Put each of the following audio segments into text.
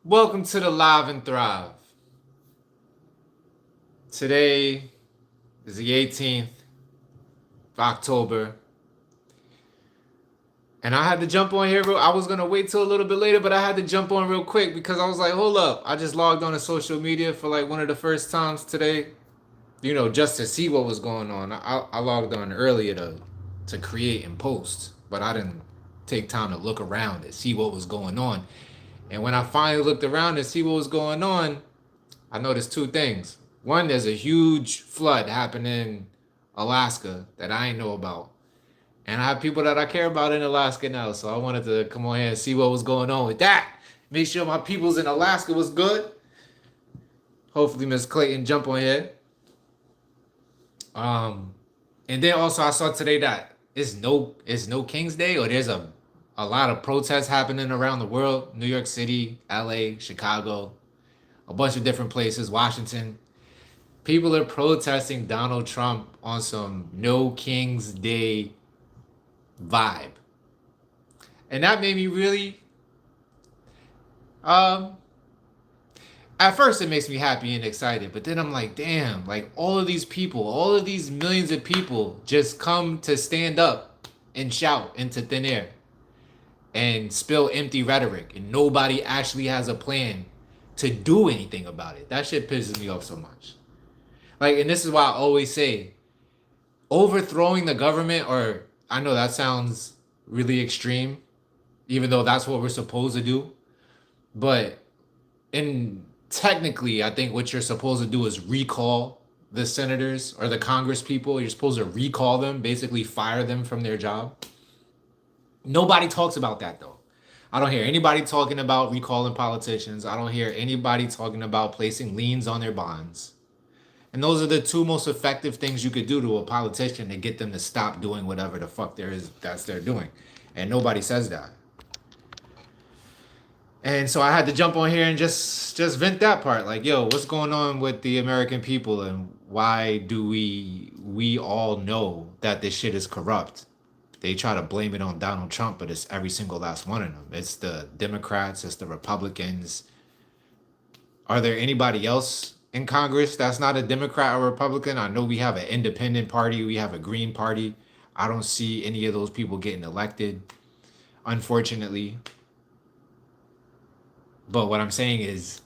Welcome to the Live and Thrive. Today is the 18th of October, and I had to jump on here. I was gonna wait till a little bit later, but I had to jump on real quick because I was like, hold up. I just logged on to social media for like one of the first times today, just to see what was going on. I logged on earlier to create and post, but I didn't take time to look around and see what was going on. And when I finally looked around and see what was going on, I noticed two things. One, there's a huge flood happening in Alaska that I ain't know about. And I have people that I care about in Alaska now. So I wanted to come on here and see what was going on with that. Make sure my peoples in Alaska was good. Hopefully Miss Clayton jump on here. Um, and then also I saw today that it's no King's Day, or there's a lot of protests happening around the world. New York City, LA, Chicago, a bunch of different places, Washington. People are protesting Donald Trump on some no King's Day vibe. And that made me really um at first it makes me happy and excited, but then I'm like, damn, like all of these people, all of these millions of people just come to stand up and shout into thin air and spill empty rhetoric, and nobody actually has a plan to do anything about it. That shit pisses me off so much. Like, and this is why I always say overthrowing the government, or I know that sounds really extreme, even though that's what we're supposed to do. But in technically, I think what you're supposed to do is recall the senators or the Congress people. You're supposed to recall them, basically fire them from their job. Nobody talks about that though. I don't hear anybody talking about recalling politicians. I don't hear anybody talking about placing liens on their bonds. And those are the two most effective things you could do to a politician to get them to stop doing whatever the fuck they're doing. And nobody says that. And so I had to jump on here and just vent that part. Like, yo, what's going on with the American people, and why do we all know that this shit is corrupt? They try to blame it on Donald Trump, but it's every single last one of them. It's the Democrats, it's the Republicans. Are there anybody else in Congress that's not a Democrat or Republican? I know we have an independent party, we have a Green Party. I don't see any of those people getting elected, unfortunately. But what I'm saying is,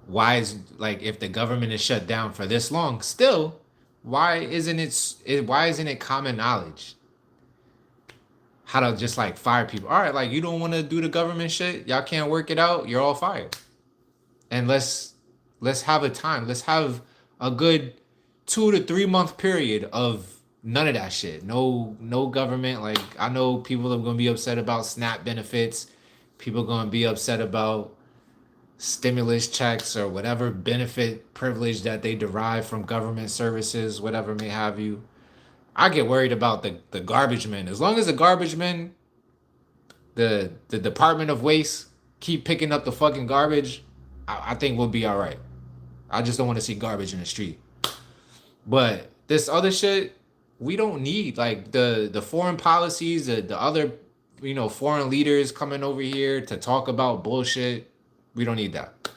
why is, like, if the government is shut down for this long, still, why isn't it common knowledge how to just like fire people? All right, like, you don't want to do the government shit, y'all can't work it out, you're all fired. And let's have a time. Let's have a good 2 to 3 month period of none of that shit. No government. Like, I know people are gonna be upset about SNAP benefits. People are gonna be upset about stimulus checks or whatever benefit privilege that they derive from government services, whatever may have you. I get worried about the garbage men. As long as the garbage men, the Department of Waste, keep picking up the fucking garbage, I think we'll be all right. I just don't want to see garbage in the street. But this other shit, we don't need, like, the foreign policies, the other foreign leaders coming over here to talk about bullshit. We don't need that.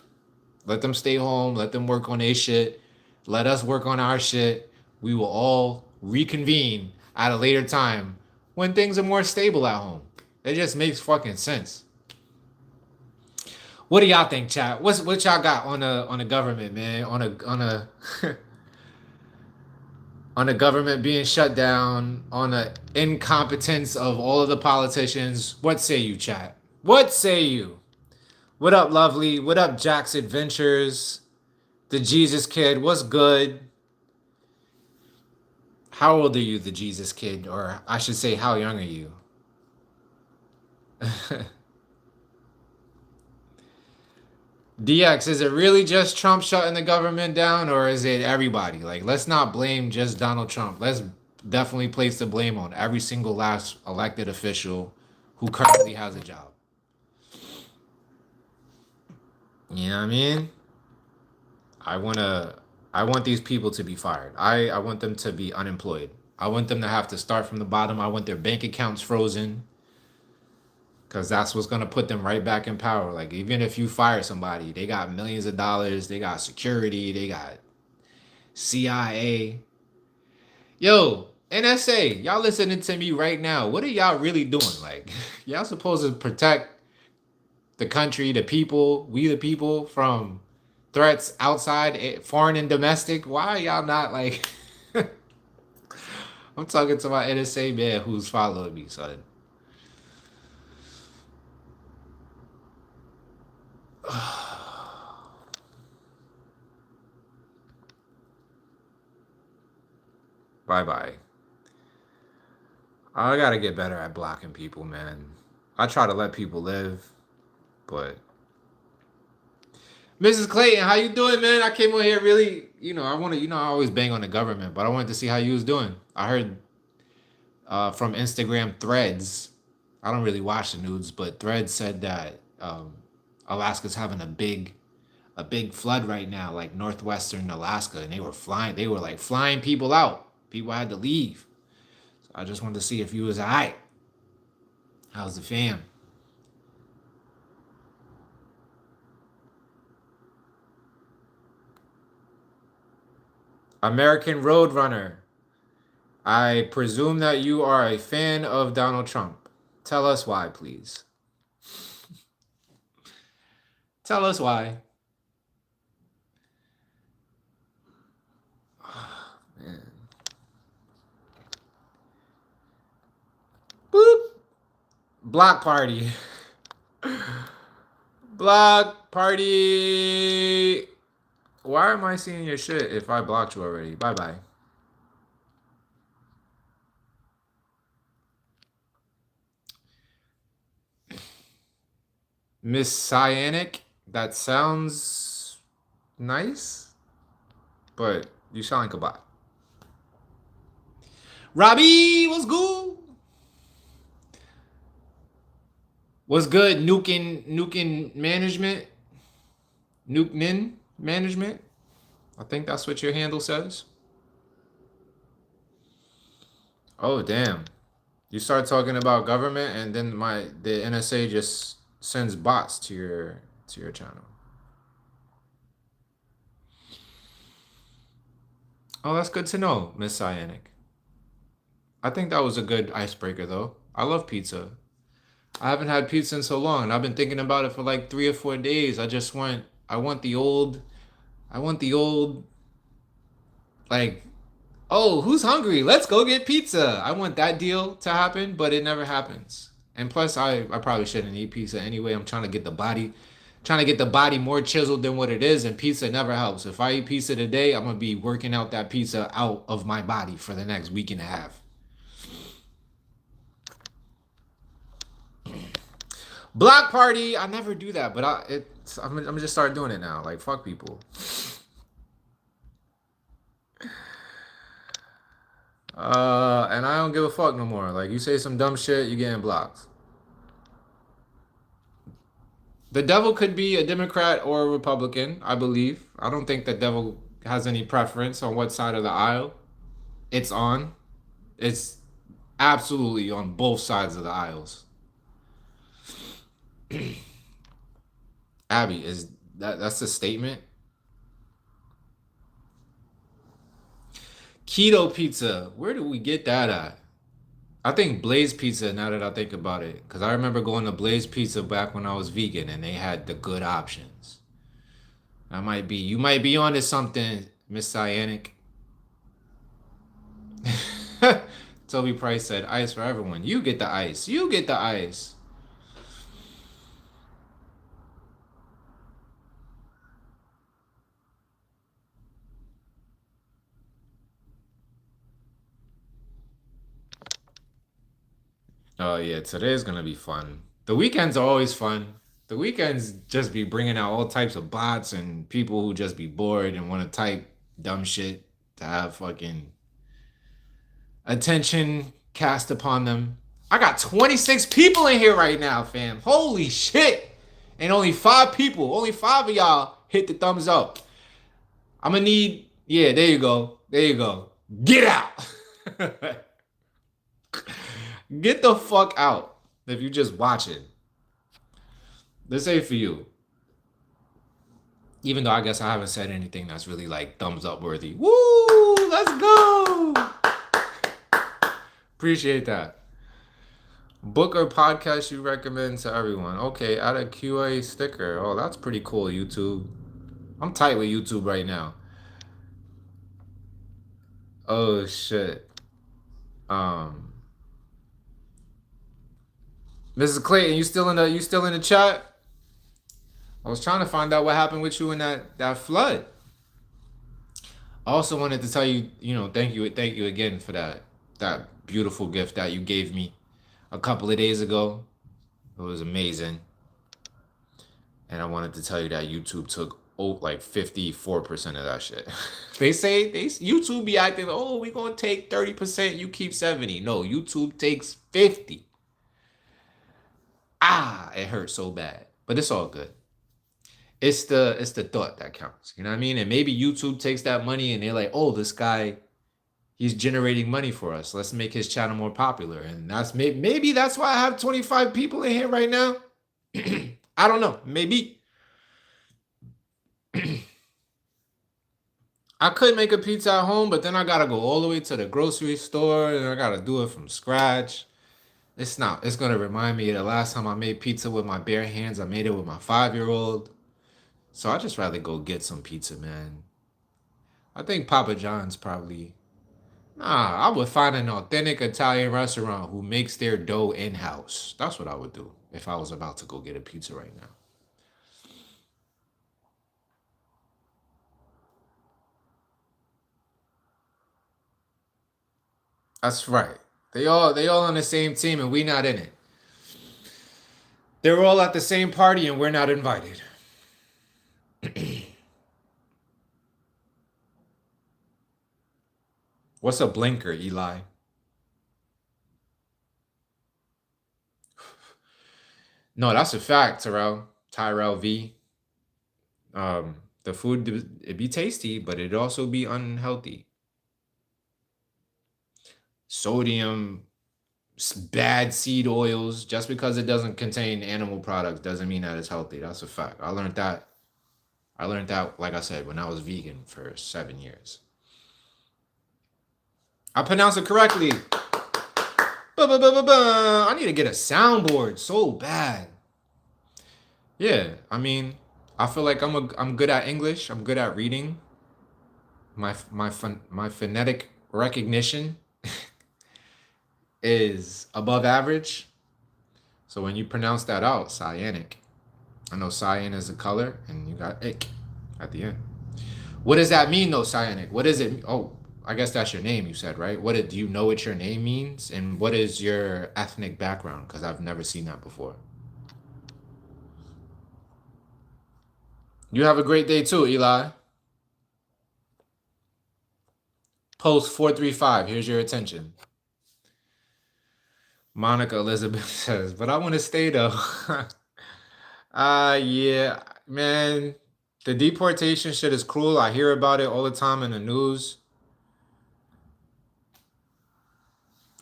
Let them stay home. Let them work on their shit. Let us work on our shit. We will all reconvene at a later time when things are more stable at home. It just makes fucking sense. What do y'all think, chat? What y'all got on the government, man? On a on the government being shut down, on the incompetence of all of the politicians. What say you, chat? What say you? What up, lovely? What up, Jack's Adventures? The Jesus Kid, what's good? How old are you, the Jesus Kid? Or I should say, how young are you? DX, is it really just Trump shutting the government down, or is it everybody? Like, let's not blame just Donald Trump. Let's definitely place the blame on every single last elected official who currently has a job. You know what I mean? I wanna I want these people to be fired. I want them to be unemployed. I want them to have to start from the bottom. I want their bank accounts frozen. Because that's what's gonna put them right back in power. Like even if you fire somebody, they got millions of dollars, they got security, they got CIA. Yo, NSA, y'all listening to me right now. What are y'all really doing? Like, y'all supposed to protect the country, the people, we the people from threats outside, foreign and domestic. Why are y'all not like I'm talking to my NSA man who's following me, son. Bye bye. I gotta get better at blocking people, man. I try to let people live, but Mrs. Clayton, how you doing, man? I came on here really, I want to, I always bang on the government, but I wanted to see how you was doing. I heard from Instagram Threads. I don't really watch the news, but Threads said that Alaska's having a big flood right now, like northwestern Alaska, and they were like flying people out. People had to leave. So I just wanted to see if you was alright. How's the fam? American Roadrunner. I presume that you are a fan of Donald Trump. Tell us why, please. Tell us why. Oh, man. Boop. Block party. Block party. Why am I seeing your shit if I blocked you already? Bye bye. Messianic? That sounds nice, but you sound like a bot. Robbie, what's good? What's good? Nuking management? Nukenin management? I think that's what your handle says. Oh damn. You start talking about government and then the NSA just sends bots to your channel. Oh, that's good to know, Miss Cyanic. I think that was a good icebreaker though. I love pizza. I haven't had pizza in so long, and I've been thinking about it for like 3 or 4 days. I want the old, like, oh, who's hungry? Let's go get pizza. I want that deal to happen, but it never happens. And plus, I probably shouldn't eat pizza anyway. I'm trying to get the body more chiseled than what it is, and pizza never helps. If I eat pizza today, I'm gonna be working out that pizza out of my body for the next week and a half. Block party. I never do that, but I'm gonna just start doing it now. Like fuck people. And I don't give a fuck no more. Like you say some dumb shit, you getting blocked. The devil could be a Democrat or a Republican, I believe. I don't think the devil has any preference on what side of the aisle it's on. It's absolutely on both sides of the aisles. Abby, is that's a statement? Keto pizza. Where do we get that at? I think Blaze Pizza now that I think about it. Because I remember going to Blaze Pizza back when I was vegan and they had the good options. You might be onto something, Miss Cyanic. Toby Price said, ice for everyone. You get the ice. You get the ice. Oh yeah, today's gonna be fun. The weekends are always fun. The weekends just be bringing out all types of bots and people who just be bored and want to type dumb shit to have fucking attention cast upon them. I got 26 people in here right now, fam. Holy shit. And only 5 people, only 5 of y'all hit the thumbs up. I'm gonna need, yeah, there you go. There you go. Get out. Get the fuck out if you just watching. Let's say for you, even though I guess I haven't said anything that's really like thumbs up worthy. Woo! Let's go! Appreciate that. Book or podcast you recommend to everyone? Okay, add a QA sticker. Oh, that's pretty cool, YouTube. I'm tight with YouTube right now. Oh shit. Um, Mrs. Clayton, you still in the chat? I was trying to find out what happened with you in that flood. I also wanted to tell you, thank you again for that beautiful gift that you gave me a couple of days ago. It was amazing. And I wanted to tell you that YouTube took like 54% of that shit. YouTube be acting, oh, we gonna take 30%, you keep 70. No, YouTube takes 50. It hurts so bad. But it's all good. It's the thought that counts. You know what I mean? And maybe YouTube takes that money and they're like, oh, this guy, he's generating money for us. Let's make his channel more popular. And maybe that's why I have 25 people in here right now. I don't know. Maybe. I could make a pizza at home, but then I gotta go all the way to the grocery store and I gotta do it from scratch. It's gonna remind me of the last time I made pizza with my bare hands. I made it with my 5-year-old. So I just rather go get some pizza, man. I think Papa John's probably. Nah, I would find an authentic Italian restaurant who makes their dough in-house. That's what I would do if I was about to go get a pizza right now. That's right. They all on the same team and we not in it. They're all at the same party and we're not invited. What's a blinker, Eli? No, that's a fact, Tyrell V. The food it be tasty, but it also be unhealthy. Sodium, bad seed oils. Just because it doesn't contain animal products doesn't mean that it's healthy. That's a fact. I learned that. Like I said, when I was vegan for 7 years. I pronounced it correctly. I need to get a soundboard so bad. Yeah, I mean, I feel like I'm good at English. I'm good at reading. My phonetic recognition is above average. So when you pronounce that out, cyanic. I know cyan is a color, and you got ick at the end. What does that mean, though, cyanic? What is it? Oh, I guess that's your name, you said, right? Do you know what your name means? And what is your ethnic background? Because I've never seen that before. You have a great day too, Eli. Post 435. Here's your attention. Monica Elizabeth says, but I want to stay though. Yeah, man. The deportation shit is cruel. I hear about it all the time in the news.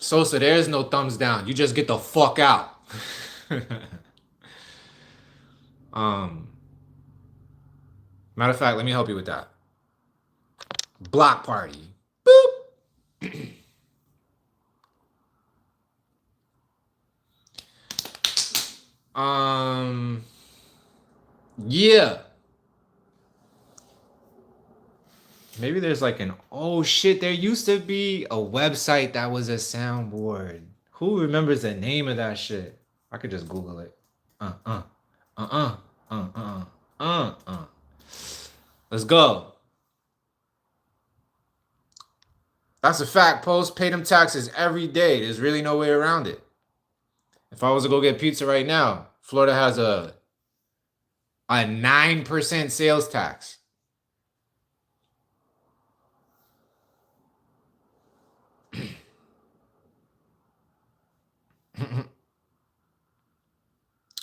Sosa, there's no thumbs down. You just get the fuck out. Matter of fact, let me help you with that. Block party. Boop. Yeah. Maybe there's like oh shit, there used to be a website that was a soundboard. Who remembers the name of that shit? I could just Google it. Uh. Let's go. That's a fact. Post pay them taxes every day. There's really no way around it. If I was to go get pizza right now, Florida has a 9% sales tax.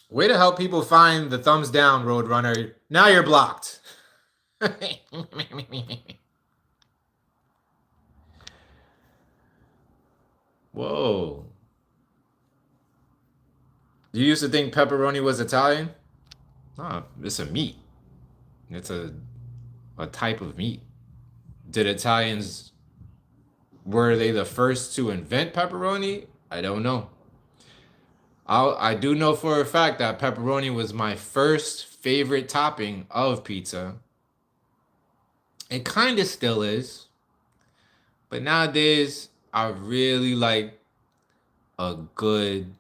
Way to help people find the thumbs down, Roadrunner. Now you're blocked. Whoa. You used to think pepperoni was Italian? Nah, it's a meat. It's a type of meat. Did Italians were they the first to invent pepperoni? I don't know. I do know for a fact that pepperoni was my first favorite topping of pizza. It kind of still is, but nowadays I really like a good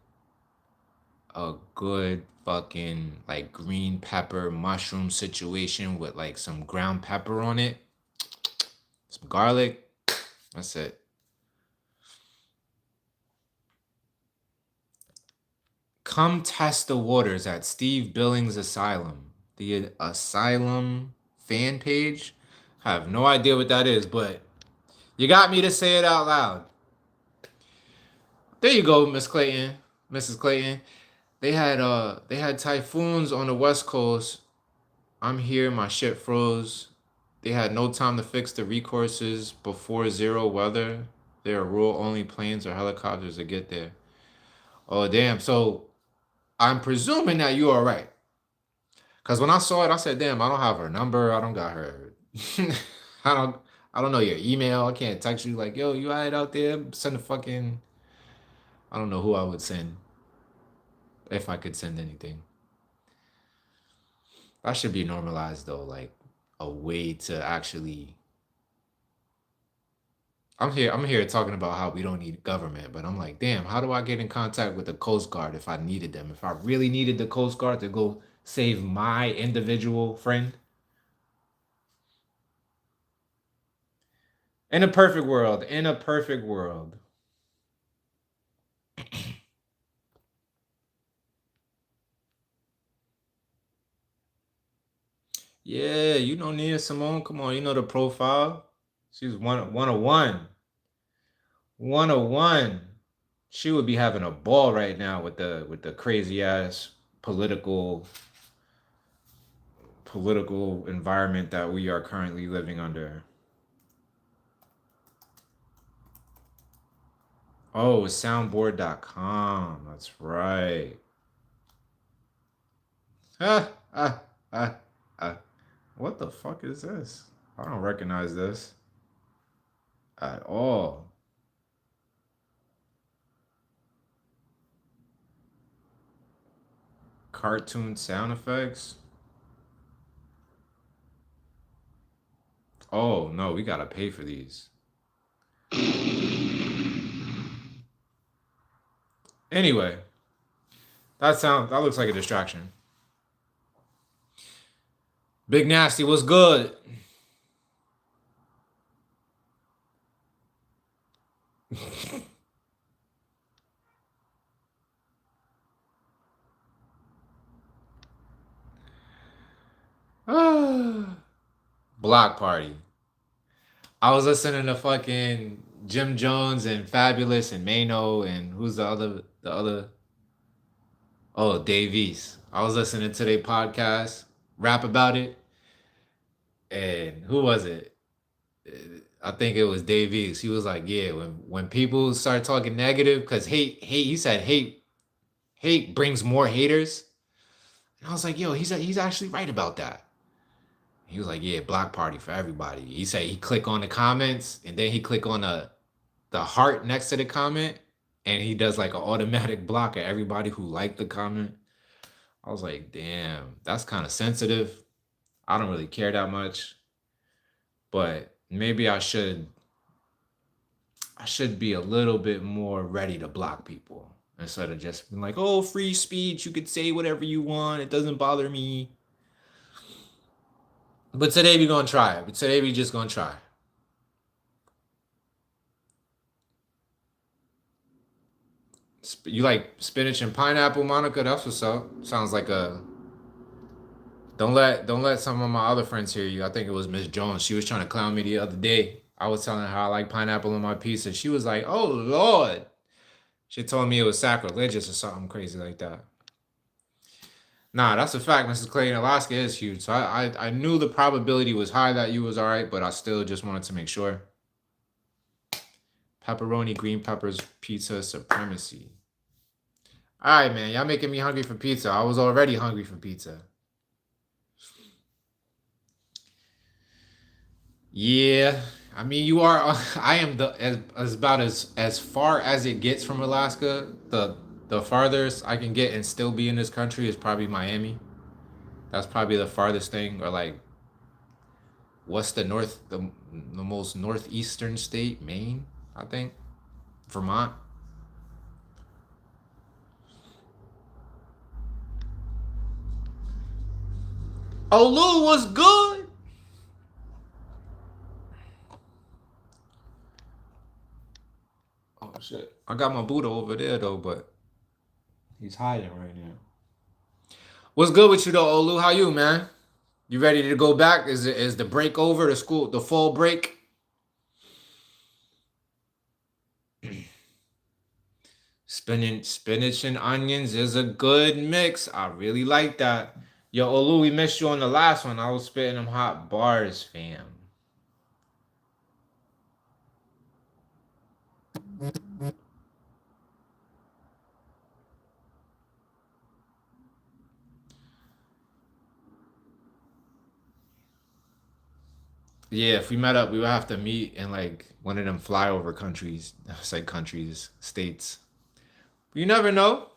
fucking like green pepper mushroom situation with like some ground pepper on it, some garlic. That's it. Come test the waters at Steve Billings Asylum. The Asylum fan page. I have no idea what that is, but you got me to say it out loud. There you go, Miss Clayton, Mrs. Clayton. They had typhoons on the West Coast. I'm here, my shit froze. They had no time to fix the recourses before zero weather. There are rural only planes or helicopters to get there. Oh damn. So I'm presuming that you are right. Cause when I saw it, I said, damn, I don't have her number. I don't got her. I don't I don't know your email. I can't text you like, yo, you alright out there? Send a fucking I don't know who I would send if I could send anything. That should be normalized though, like a way to actually I'm here talking about how we don't need government, but I'm like, damn, how do I get in contact with the Coast Guard if I needed them? If I really needed the Coast Guard to go save my individual friend? In a perfect world, in a perfect world. Yeah, you know Nia Simone. Come on, you know the profile. She's 101. 101. She would be having a ball right now with the crazy ass political environment that we are currently living under. Oh, it's soundboard.com. That's right. Ah, ah, ah, ah. What the fuck is this? I don't recognize this at all. Cartoon sound effects. Oh no, we gotta pay for these. Anyway, that looks like a distraction. Big Nasty, what's good? Block party. I was listening to fucking Jim Jones and Fabulous and Mano and who's the other oh Davies. I was listening to their podcast, rap about it, and who was it? I think it was Davies. He was like, yeah, when people start talking negative, because hate, he said hate brings more haters. And I was like, yo, he's actually right about that. He was like, yeah, block party for everybody. He said he click on the comments and then he click on the heart next to the comment and he does like an automatic block of everybody who liked the comment. I was like, damn, that's kind of sensitive. I don't really care that much, but maybe I should be a little bit more ready to block people instead of just being like, oh, free speech, you could say whatever you want, it doesn't bother me. But today we gonna try it. But today we just gonna try. You like spinach and pineapple, Monica? That's what's up. Sounds like a. Don't let some of my other friends hear you. I think it was Miss Jones. She was trying to clown me the other day. I was telling her I like pineapple in my pizza. She was like, "Oh Lord." She told me it was sacrilegious or something crazy like that. Nah, that's a fact, Mrs. Clayton. Alaska is huge, so I knew the probability was high that you was all right, but I still just wanted to make sure. Pepperoni, green peppers, pizza supremacy. All right, man. Y'all making me hungry for pizza. I was already hungry for pizza. Yeah, I mean you are. I am as about as far as it gets from Alaska. The farthest I can get and still be in this country is probably Miami. That's probably the farthest thing. Or like, what's the most northeastern state? Maine, I think. Vermont. Oh, Lou, what's good? Oh shit, I got my Buddha over there though, but he's hiding right now. What's good with you though, Olu? How you, man? You ready to go back? Is the break over? The school, the fall break? Spinach and onions is a good mix. I really like that. Yo, Olu, we missed you on the last one. I was spitting them hot bars, fam. Yeah, if we met up, we would have to meet in like one of them flyover countries. It's like countries, states. You never know.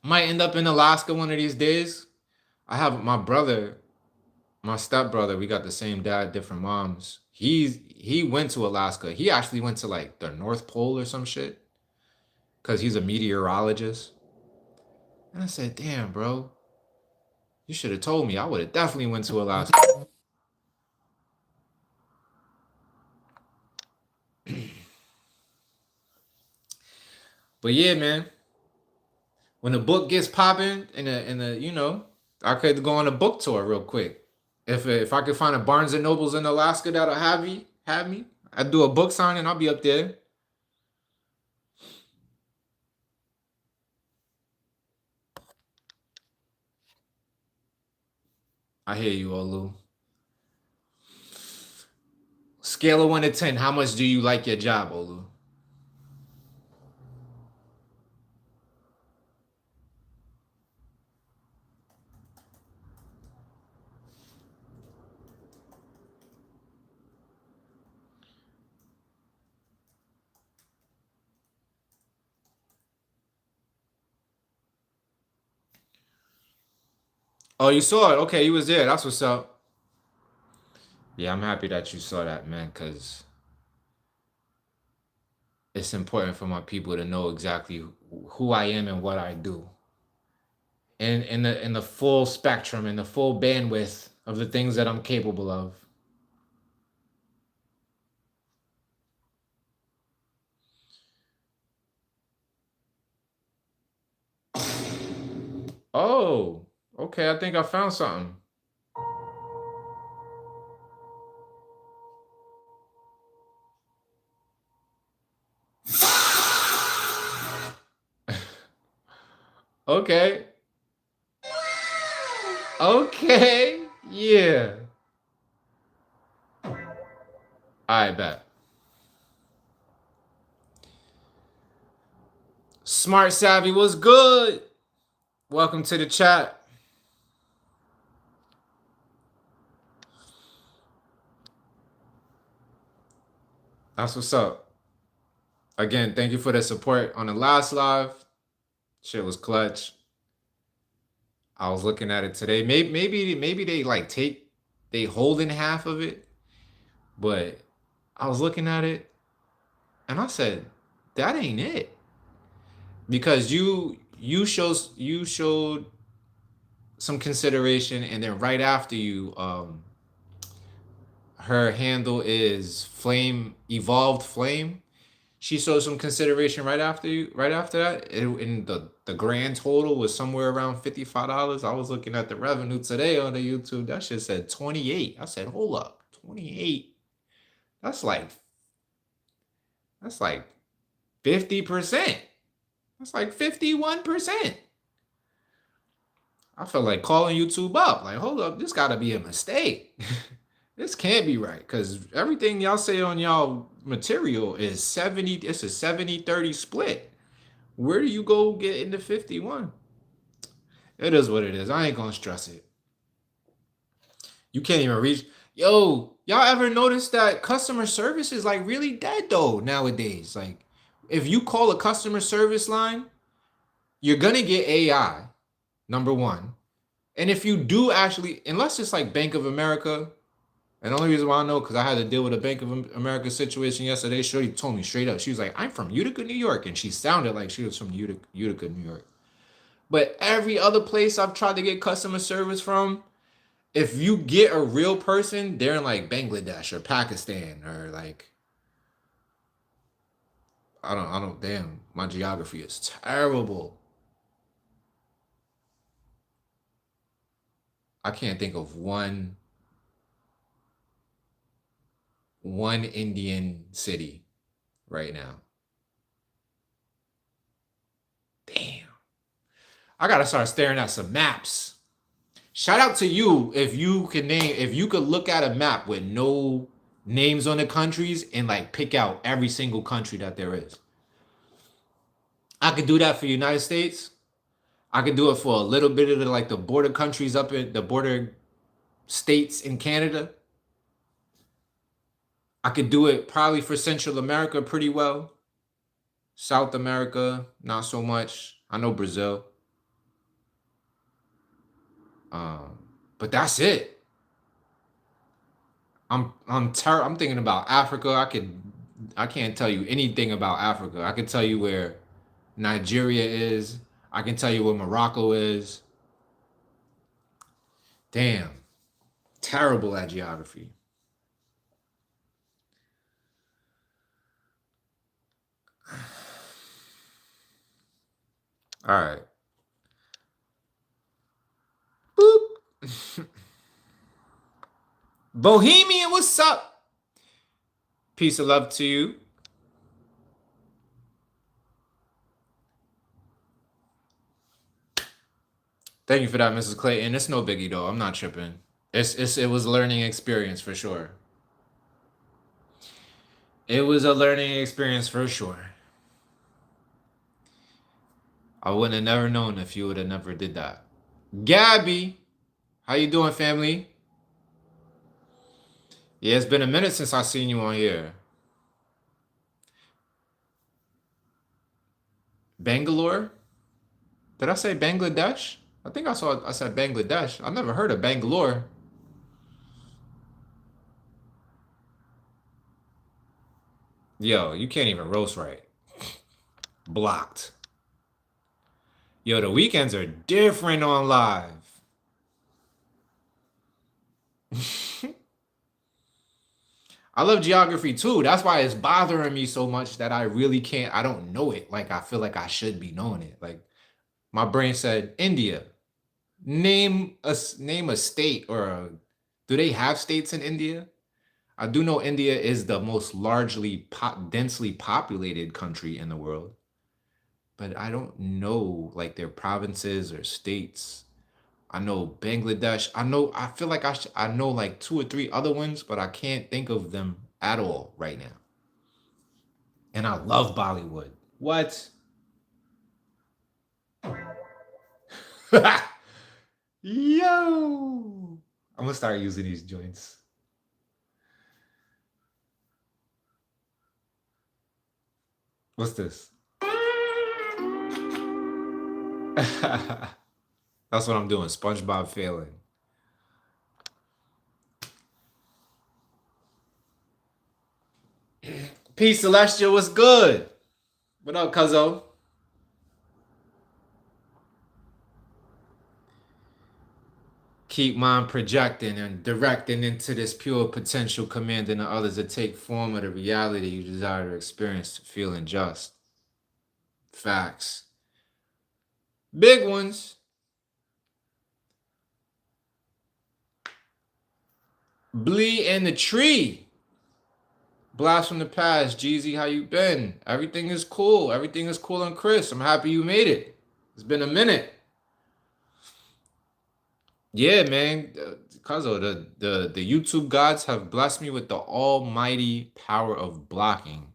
Might end up in Alaska one of these days. I have my brother, my stepbrother. We got the same dad, different moms. He went to Alaska. He actually went to like the North Pole or some shit because he's a meteorologist. And I said, "Damn, bro, you should have told me. I would have definitely went to Alaska." But yeah, man, when the book gets popping in the I could go on a book tour real quick. If I could find a Barnes and Nobles in Alaska that'll have me, I'd do a book signing. I'll be up there. I hear you, Olu. Scale of 1 to 10, how much do you like your job, Olu? Oh, you saw it. Okay, you was there. That's what's up. Yeah, I'm happy that you saw that, man, because it's important for my people to know exactly who I am and what I do. And in the full spectrum and the full bandwidth of the things that I'm capable of. Oh, okay. I think I found something. Okay. Okay. Yeah. I bet. Smart Savvy was good. Welcome to the chat. That's what's up. Again, thank you for the support on the last live. Shit was clutch. I was looking at it today. Maybe they like they holding half of it, but I was looking at it and I said, that ain't it. Because you showed some consideration, and then right after you, her handle is Flame Evolved Flame. She showed some consideration right after you, right after that. And the grand total was somewhere around $55. I was looking at the revenue today on the YouTube. That shit said 28. I said, hold up, 28. That's like that's like 50%. That's like 51%. I felt like calling YouTube up. Like, hold up, this gotta be a mistake. This can't be right. Cause everything y'all say on y'all material is 70, it's a 70-30 split. Where do you go get into 51? It is what it is. I ain't gonna stress it. You can't even reach. Yo, y'all ever notice that customer service is like really dead though nowadays? Like, if you call a customer service line, you're gonna get AI, number one. And if you do actually, unless it's like Bank of America, and the only reason why I know because I had to deal with a Bank of America situation yesterday. Shorty told me straight up, she was like, "I'm from Utica, New York," and she sounded like she was from Utica, New York. But every other place I've tried to get customer service from, if you get a real person, they're in like Bangladesh or Pakistan or like I don't. Damn, my geography is terrible. I can't think of one Indian city right now. Damn. I gotta start staring at some maps. Shout out to you if you could look at a map with no names on the countries and like pick out every single country that there is. I could do that for the United States. I could do it for a little bit of like the border countries up in the border states in Canada. I could do it probably for Central America pretty well. South America, not so much. I know Brazil. Um, but that's it. I'm thinking about Africa. I can't tell you anything about Africa. I can tell you where Nigeria is. I can tell you where Morocco is. Damn. Terrible at geography. All right. Boop. Bohemian, what's up? Peace of love to you. Thank you for that, Mrs. Clayton. It's no biggie though. I'm not tripping. It was a learning experience for sure. It was a learning experience for sure. I wouldn't have never known if you would have never did that. Gabby, how you doing, family? Yeah, it's been a minute since I seen you on here. Bangalore? Did I say Bangladesh? I think I said Bangladesh. I never heard of Bangalore. Yo, you can't even roast right. Blocked. Yo, the weekends are different on live. I love geography too. That's why it's bothering me so much that I really can't. I don't know it. Like I feel like I should be knowing it. Like my brain said India. Name a state or do they have states in India? I do know India is the most densely populated country in the world, but I don't know like their provinces or states. I know Bangladesh. I feel like I know like two or three other ones, but I can't think of them at all right now. And I love Bollywood. What? Yo. I'm gonna start using these joints. What's this? That's what I'm doing. SpongeBob failing. Peace, Celestial. What's good? What up, Cuzzo? Keep mind projecting and directing into this pure potential, commanding the others to take form of the reality you desire to experience, feeling just. Facts. Big ones. Blee and the tree. Blast from the past. Jeezy, how you been? Everything is cool. Everything is cool and Chris. I'm happy you made it. It's been a minute. Yeah, man. Cuzzo, the YouTube gods have blessed me with the almighty power of blocking.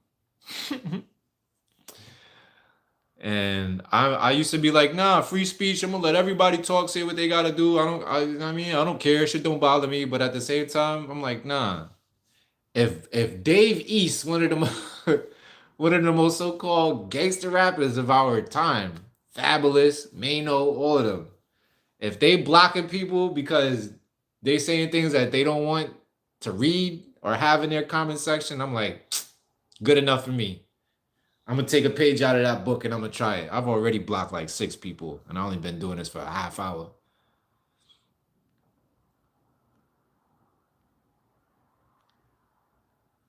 And I used to be like, nah, free speech. I'm gonna let everybody talk, say what they gotta do. I mean, I don't care. Shit don't bother me. But at the same time, I'm like, nah. If Dave East, one of the one of the most so-called gangster rappers of our time, Fabulous, Mano, all of them, if they blocking people because they saying things that they don't want to read or have in their comment section, I'm like, good enough for me. I'm gonna take a page out of that book and I'm gonna try it. I've already blocked like 6 people, and I only been doing this for a half hour.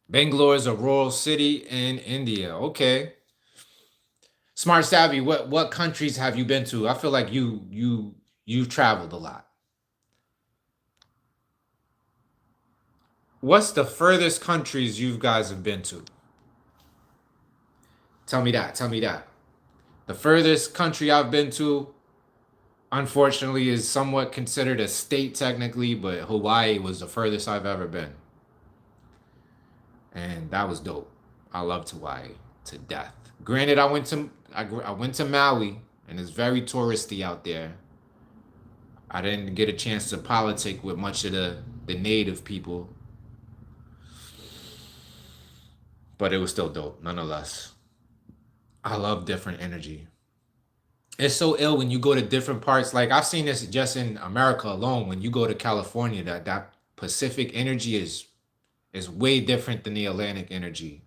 Bangalore is a rural city in India. Okay. Smart Savvy, what countries have you been to? I feel like you've traveled a lot. What's the furthest countries you guys have been to? Tell me that. Tell me that. The furthest country I've been to, unfortunately, is somewhat considered a state technically, but Hawaii was the furthest I've ever been. And that was dope. I loved Hawaii to death. Granted, I went to Maui, and it's very touristy out there. I didn't get a chance to politic with much of the native people, but it was still dope nonetheless. I love different energy. It's so ill when you go to different parts. Like I've seen this just in America alone. When you go to California, that Pacific energy is way different than the Atlantic energy.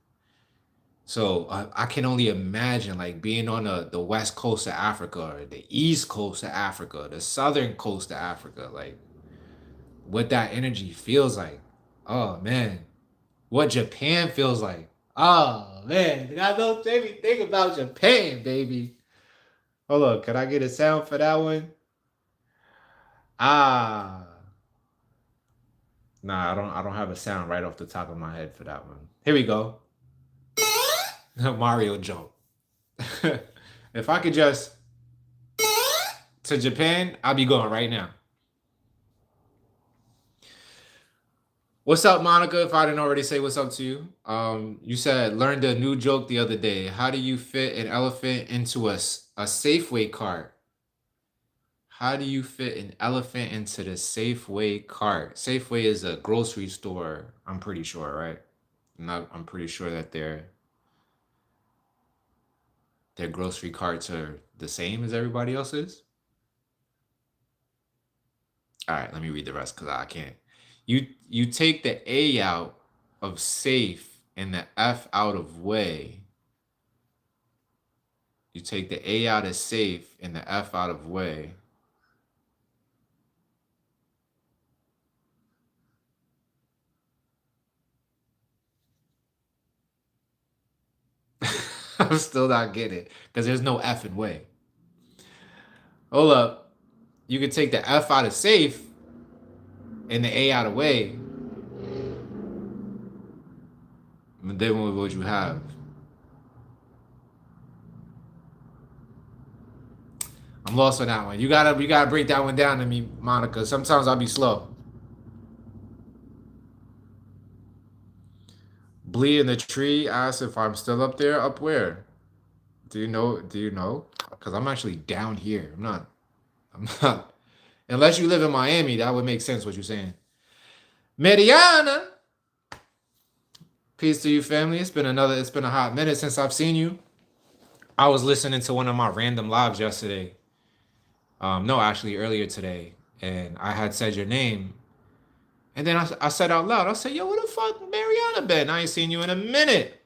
So I can only imagine like being on the west coast of Africa or the east coast of Africa, the southern coast of Africa, like what that energy feels like. Oh man, what Japan feels like. Oh man, I don't think about Japan, baby. Hold on, can I get a sound for that one? Ah, nah, I don't have a sound right off the top of my head for that one. Here we go. Mario jump. If I could just to Japan, I'll be going right now. What's up, Monica? If I didn't already say what's up to you, you said learned a new joke the other day. How do you fit an elephant into a Safeway cart? How do you fit an elephant into the Safeway cart? Safeway is a grocery store. I'm pretty sure, right? I'm pretty sure that their grocery carts are the same as everybody else's. All right, let me read the rest because I can't. You take the A out of safe and the F out of way. You take the A out of safe and the F out of way. I'm still not getting it because there's no F in way. Hold up. You could take the F out of safe and the A out of way. And then what would you have? I'm lost on that one. You gotta break that one down to me, Monica. Sometimes I'll be slow. Blee in the tree asks if I'm still up there. Up where? Do you know? Do you know? Because I'm actually down here. I'm not. I'm not. Unless you live in Miami, that would make sense what you're saying. Mariana, peace to you, family. It's been a hot minute since I've seen you. I was listening to one of my random lives yesterday. No, actually earlier today, and I had said your name, and then I said out loud, I said, "Yo, where the fuck Mariana been? I ain't seen you in a minute.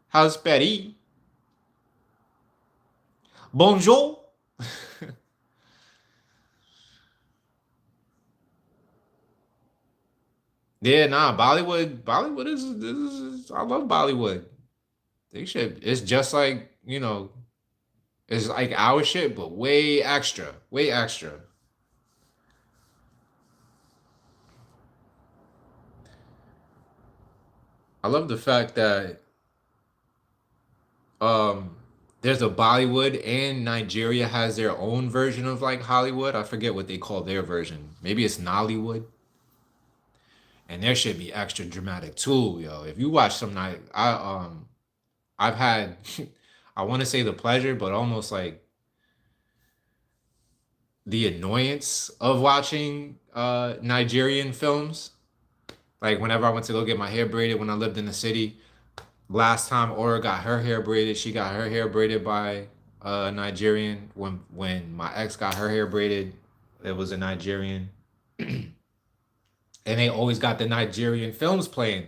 How's Betty? Bonjour." Yeah, nah, Bollywood I love Bollywood. They should. It's just like it's like our shit, but way extra, way extra. I love the fact that um there's a Bollywood and Nigeria has their own version of like Hollywood. I forget what they call their version. Maybe it's Nollywood. And there should be extra dramatic too, yo. If you watch some night, I've had I want to say the pleasure, but almost like the annoyance of watching Nigerian films. Like whenever I went to go get my hair braided when I lived in the city, last time Aura got her hair braided, she got her hair braided by a Nigerian. When my ex got her hair braided, it was a Nigerian. And they always got the Nigerian films playing.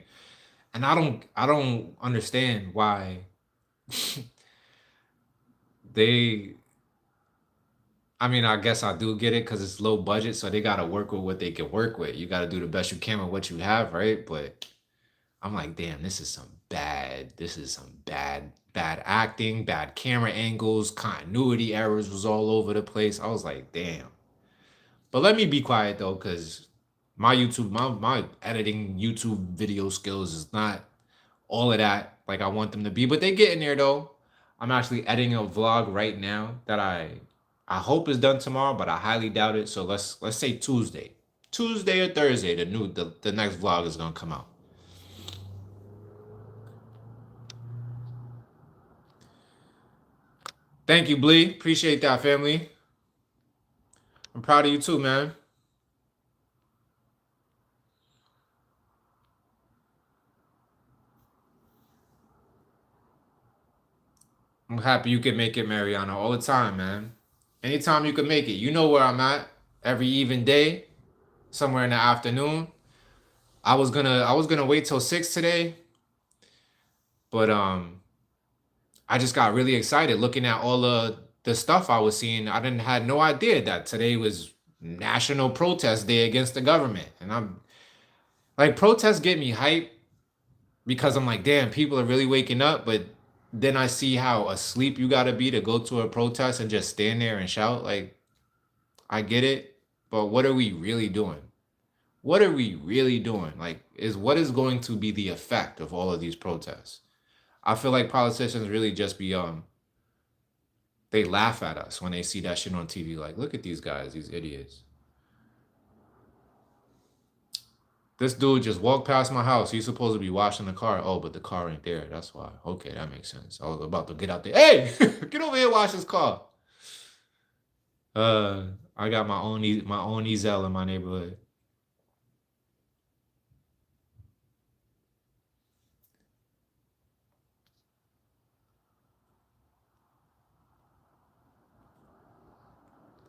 And I don't understand why they I mean, I guess I do get it because it's low budget, so they gotta work with what they can work with. You gotta do the best you can with what you have, right? But I'm like, damn, this is some bad acting, bad camera angles, continuity errors was all over the place. I was like, damn. But let me be quiet though, because my editing YouTube video skills is not all of that like I want them to be. But they get in there though. I'm actually editing a vlog right now that I hope is done tomorrow, but I highly doubt it. So let's say Tuesday. Tuesday or Thursday, the next vlog is gonna come out. Thank you, Blee. Appreciate that, family. I'm proud of you too, man. I'm happy you can make it, Mariana, all the time, man. Anytime you can make it. You know where I'm at. Every even day, somewhere in the afternoon. I was gonna wait till 6 today, but I just got really excited looking at all the stuff I was seeing. I didn't had no idea that today was National Protest Day against the government. And I'm like, protests get me hyped because I'm like, damn, people are really waking up. But then I see how asleep you gotta be to go to a protest and just stand there and shout. Like, I get it, but what are we really doing? What are we really doing? Like, what is going to be the effect of all of these protests? I feel like politicians really just be they laugh at us when they see that shit on TV. Like, look at these guys, these idiots. This dude just walked past my house. He's supposed to be washing the car. Oh, but the car ain't there. That's why. Okay, that makes sense. I was about to get out there. Hey, get over here, wash this car. Uh, I got my own Ezel in my neighborhood.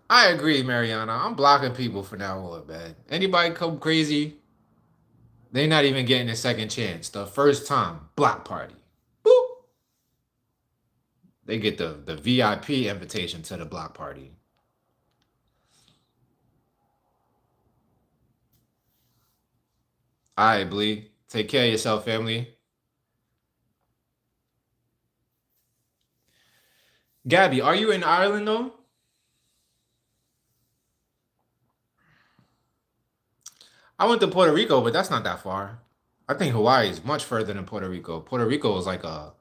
I agree, Mariana. I'm blocking people for now on, man. Anybody come crazy, they not even getting a second chance. The first time, block party. Boop. They get the VIP invitation to the block party. All right, Blee. Take care of yourself, family. Gabby, are you in Ireland though? I went to Puerto Rico, but that's not that far. I think Hawaii is much further than Puerto Rico. Puerto Rico is like an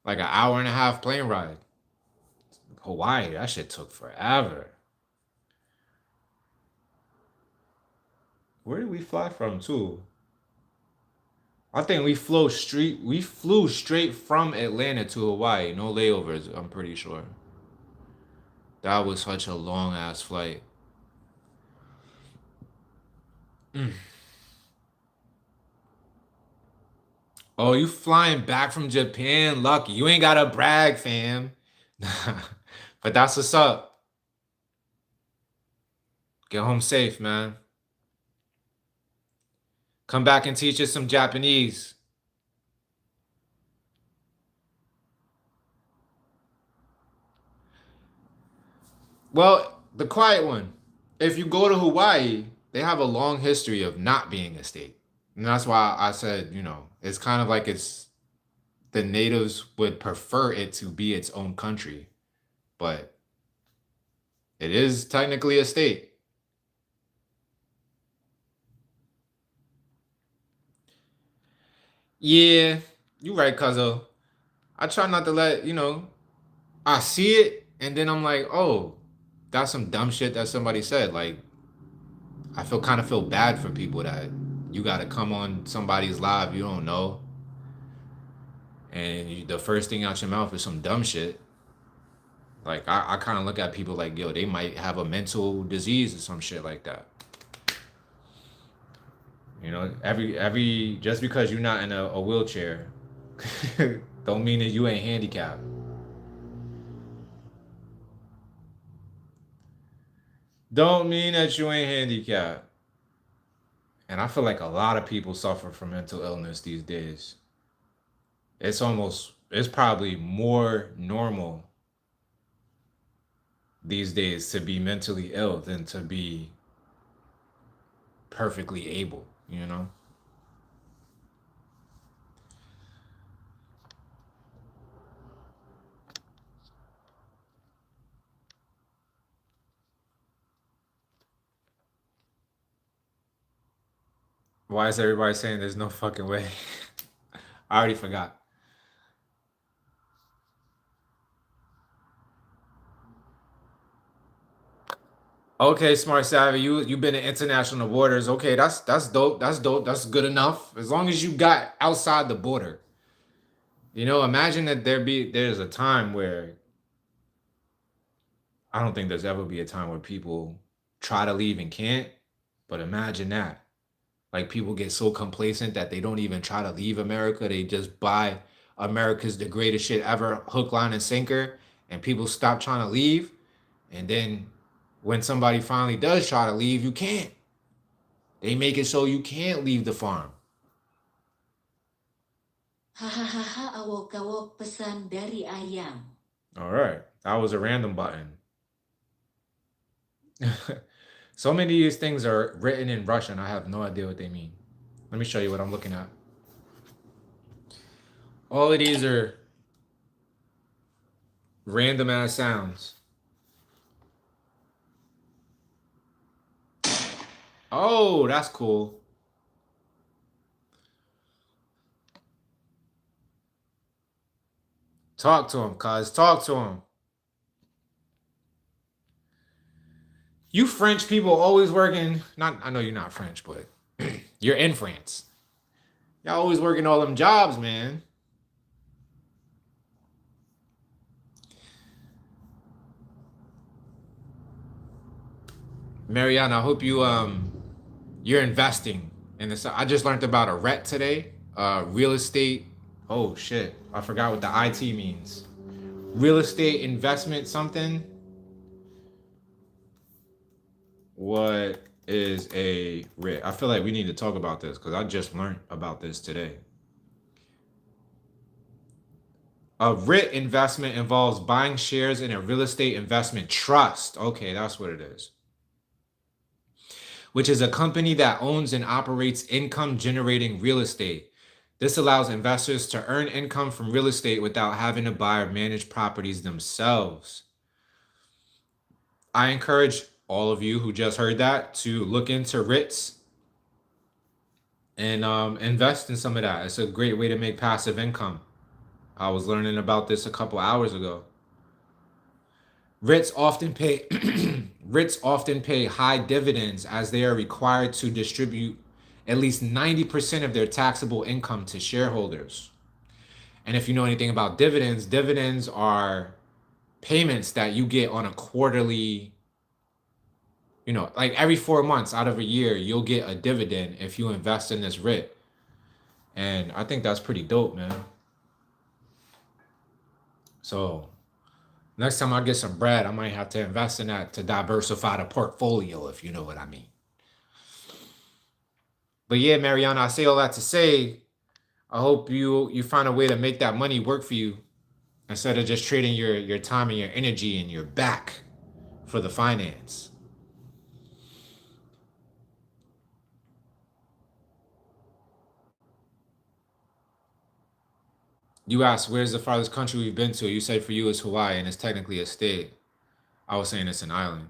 hour and a half plane ride. Hawaii, that shit took forever. Where did we fly from too? I think we flew straight from Atlanta to Hawaii. No layovers, I'm pretty sure. That was such a long ass flight. Mm. Oh, you flying back from Japan? Lucky. You ain't gotta brag, fam. But that's what's up. Get home safe, man. Come back and teach us some Japanese. Well, the quiet one. If you go to Hawaii, they have a long history of not being a state. And that's why I said, it's kind of like it's the natives would prefer it to be its own country, but it is technically a state. Yeah, you right, Cuzzo. I try not to I see it and then I'm like, oh, that's some dumb shit that somebody said. Like, I feel bad for people that you gotta come on somebody's live you don't know and the first thing out your mouth is some dumb shit. Like I kind of look at people like, yo, they might have a mental disease or some shit like that. You know, every just because you're not in a wheelchair, don't mean that you ain't handicapped. Don't mean that you ain't handicapped. And I feel like a lot of people suffer from mental illness these days. It's probably more normal these days to be mentally ill than to be perfectly able, you know? Why is everybody saying there's no fucking way? I already forgot. Okay, Smart Savvy, you've been in international borders. Okay, that's dope. That's dope. That's good enough. As long as you got outside the border. You know, imagine that there's a time where I don't think there's ever be a time where people try to leave and can't, but imagine that. Like people get so complacent that they don't even try to leave America. They just buy America's the greatest shit ever, hook, line, and sinker, and people stop trying to leave. And then when somebody finally does try to leave, you can't. They make it so you can't leave the farm. Hahaha awok-awok pesan dari ayam. All right. That was a random button. So many of these things are written in Russian. I have no idea what they mean. Let me show you what I'm looking at. All of these are random ass sounds. Oh, that's cool. Talk to him, cuz. Talk to him. You French people always working. Not, I know you're not French, but you're in France. Y'all always working all them jobs, man. Mariana, I hope you're investing in this. I just learned about a RET today. Real estate. Oh shit. I forgot what the IT means. Real estate investment something. What is a REIT? I feel like we need to talk about this because I just learned about this today. A REIT investment involves buying shares in a real estate investment trust. Okay, that's what it is. Which is a company that owns and operates income generating real estate. This allows investors to earn income from real estate without having to buy or manage properties themselves. I encourage all of you who just heard that to look into REITs and invest in some of that. It's a great way to make passive income. I was learning about this a couple hours ago. REITs often pay REITs often pay high dividends as they are required to distribute at least 90% of their taxable income to shareholders. And if you know anything about dividends, dividends are payments that you get on a quarterly, like every 4 months out of a year, you'll get a dividend if you invest in this REIT. And I think that's pretty dope, man. So next time I get some bread, I might have to invest in that to diversify the portfolio, if you know what I mean. But yeah, Mariana, I say all that to say, I hope you find a way to make that money work for you instead of just trading your time and your energy and your back for the finance. You asked, where's the farthest country we've been to? You said for you it's Hawaii, and it's technically a state. I was saying it's an island.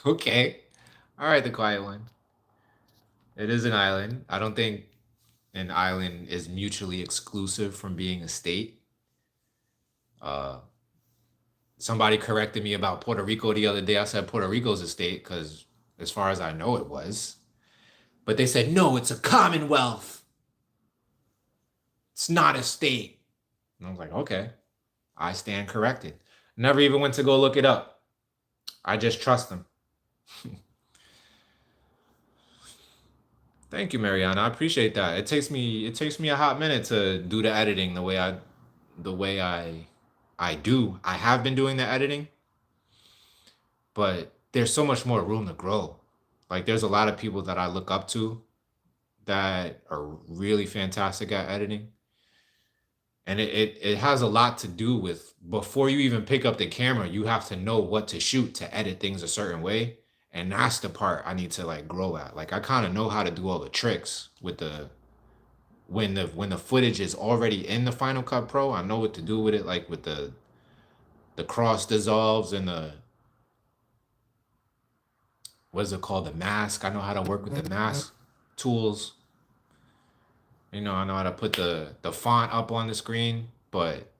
Okay. All right, the quiet one. It is an island. I don't think an island is mutually exclusive from being a state. Uh, Somebody corrected me about Puerto Rico the other day. I said Puerto Rico's a state because, as far as I know, it was. But they said, no, it's a commonwealth. It's not a state. And I was like, okay, I stand corrected. Never even went to go look it up. I just trust them. Thank you, Mariana. I appreciate that. It takes me a hot minute to do the editing the way I do. I have been doing the editing, but there's so much more room to grow. Like there's a lot of people that I look up to that are really fantastic at editing. And it has a lot to do with before you even pick up the camera, you have to know what to shoot to edit things a certain way. And that's the part I need to like grow at. Like I kind of know how to do all the tricks with the when the footage is already in the Final Cut Pro, I know what to do with it, like with the cross dissolves and the what is it called? The mask. I know how to work with the mask tools. You know, I know how to put the font up on the screen, but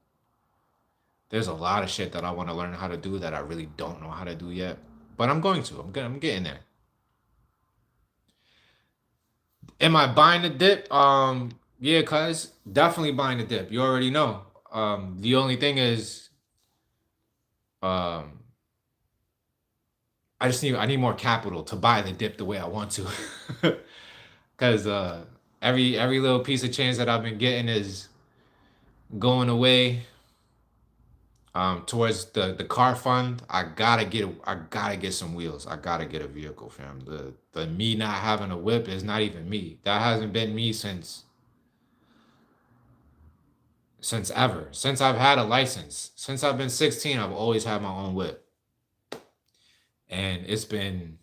there's a lot of shit that I want to learn how to do that I really don't know how to do yet. But I'm going to. I'm getting there. Am I buying the dip? Yeah, cuz definitely buying the dip. You already know. The only thing is, um, I need more capital to buy the dip the way I want to. Cause every little piece of change that I've been getting is going away towards the car fund. I gotta get some wheels. I gotta get a vehicle, fam. The me not having a whip is not even me. That hasn't been me since ever. Since I've had a license. Since I've been 16, I've always had my own whip. And it's been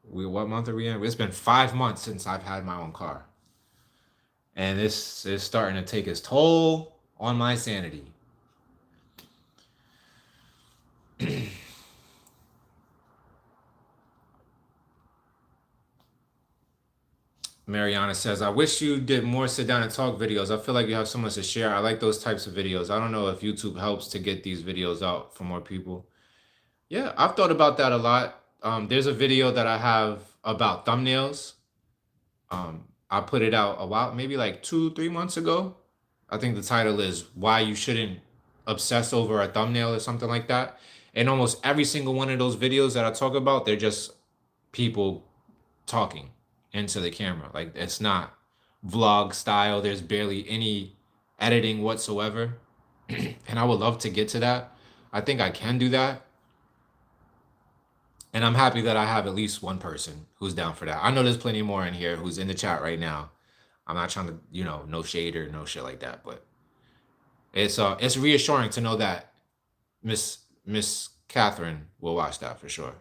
what month are we in? It's been 5 months since I've had my own car. And this is starting to take its toll on my sanity. Mariana says, I wish you did more sit down and talk videos. I feel like you have so much to share. I like those types of videos. I don't know if YouTube helps to get these videos out for more people. Yeah, I've thought about that a lot. There's a video that I have about thumbnails. I put it out a while, maybe like 2-3 months ago. I think the title is Why You Shouldn't Obsess Over a Thumbnail or something like that. And almost every single one of those videos that I talk about, they're just people talking into the camera. Like it's not vlog style. There's barely any editing whatsoever. And I would love to get to that. I think I can do that. And I'm happy that I have at least one person who's down for that. I know there's plenty more in here who's in the chat right now. I'm not trying to, no shade or no shit like that, but it's reassuring to know that Miss Catherine will watch that for sure.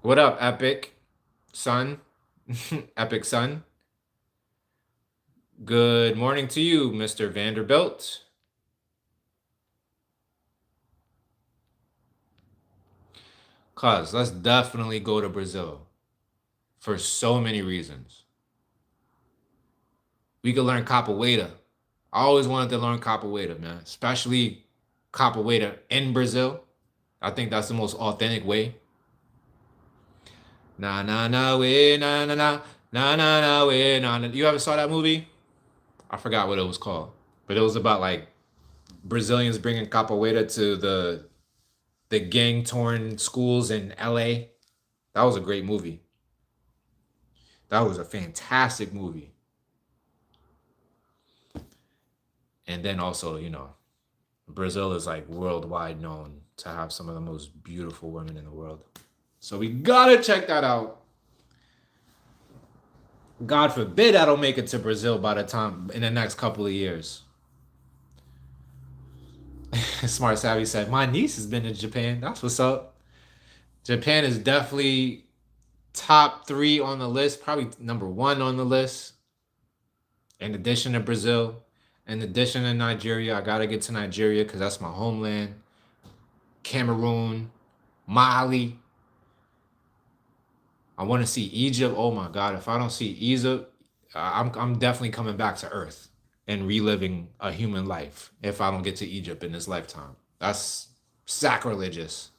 What up, Epic Son? Epic Son. Good morning to you, Mr. Vanderbilt. Cuz, let's definitely go to Brazil for so many reasons. We could learn capoeira. I always wanted to learn capoeira, man, especially capoeira in Brazil. I think that's the most authentic way. Na na na we na na na na na na we na na. You ever saw that movie? I forgot what it was called, but it was about like Brazilians bringing capoeira to the gang torn schools in LA. That was a great movie. That was a fantastic movie. And then also, Brazil is like worldwide known to have some of the most beautiful women in the world. So we gotta check that out. God forbid I don't make it to Brazil by the time in the next couple of years. Smart Savvy said, my niece has been to Japan. That's what's up. Japan is definitely top 3 on the list, probably number 1 on the list. In addition to Brazil, in addition to Nigeria, I gotta get to Nigeria because that's my homeland. Cameroon, Mali. I want to see Egypt. Oh my God, if I don't see Egypt, I'm definitely coming back to Earth and reliving a human life if I don't get to Egypt in this lifetime. That's sacrilegious.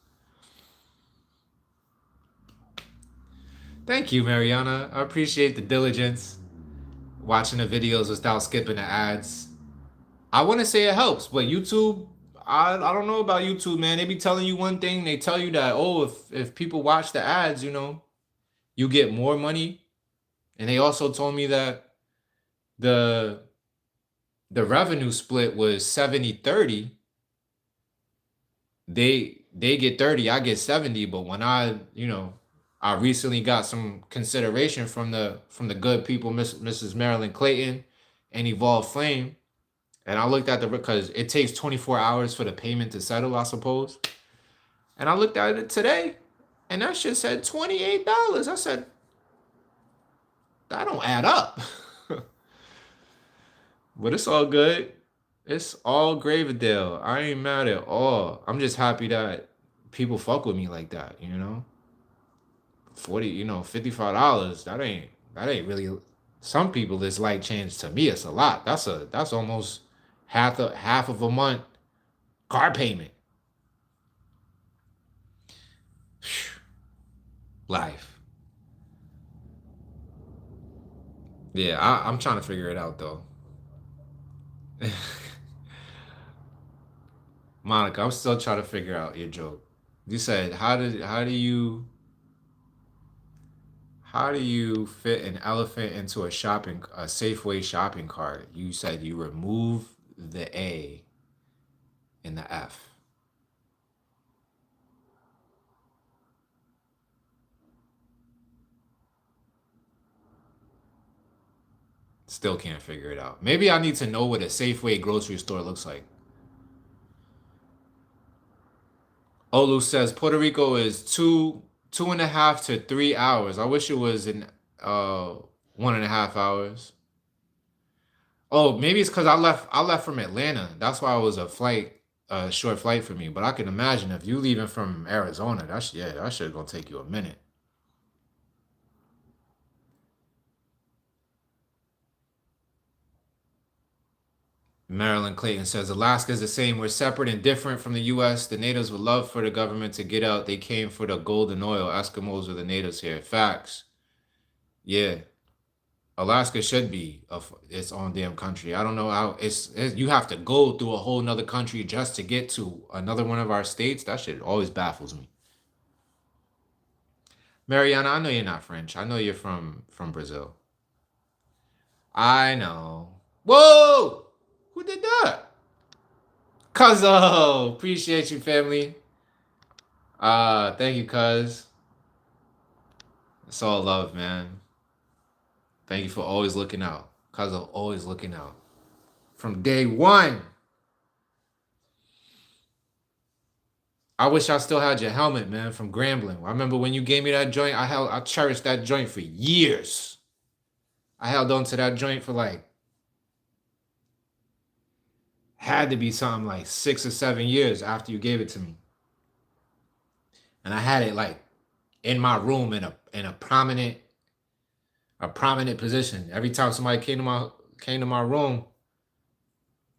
Thank you, Mariana. I appreciate the diligence. Watching the videos without skipping the ads. I want to say it helps, but YouTube, I don't know about YouTube, man. They be telling you one thing. They tell you that, oh, if people watch the ads, you know, you get more money. And they also told me that the revenue split was 70-30. They get 30, I get 70. But when I recently got some consideration from the good people, Mrs. Marilyn Clayton and Evolve Flame, and I looked at because it takes 24 hours for the payment to settle, I suppose. And I looked at it today, and that shit said $28. I said, that don't add up. But it's all good. It's all Gravydale. I ain't mad at all. I'm just happy that people fuck with me like that, you know? 40, $55. That ain't really, some people it's like change. To me, it's a lot. That's almost half of a month car payment. Life. Yeah, I'm trying to figure it out though. Monica, I'm still trying to figure out your joke. You said how do you fit an elephant into a Safeway shopping cart? You said you remove the A in the F. Still can't figure it out. Maybe I need to know what a Safeway grocery store looks like. Olu says Puerto Rico is 2.5 to 3 hours. I wish it was in 1.5 hours. Oh, maybe it's because I left from Atlanta. That's why it was a short flight for me. But I can imagine if you leaving from Arizona, that shit gonna take you a minute. Marilyn Clayton says Alaska is the same. We're separate and different from the U.S. The natives would love for the government to get out. They came for the golden oil. Eskimos are the natives here. Facts. Yeah. Alaska should be its own damn country. I don't know how you have to go through a whole nother country just to get to another one of our states. That shit always baffles me. Mariana, I know you're not French. I know you're from Brazil. I know. Whoa! Who did that? Cuzzo! Appreciate you, family. Thank you, cuz. It's all love, man. Thank you for always looking out. Cuzzo, always looking out. From day one. I wish I still had your helmet, man, from Grambling. I remember when you gave me that joint, I cherished that joint for years. I held on to that joint for had to be something like 6 or 7 years after you gave it to me. And I had it in my room in a prominent position. Every time somebody came to my room,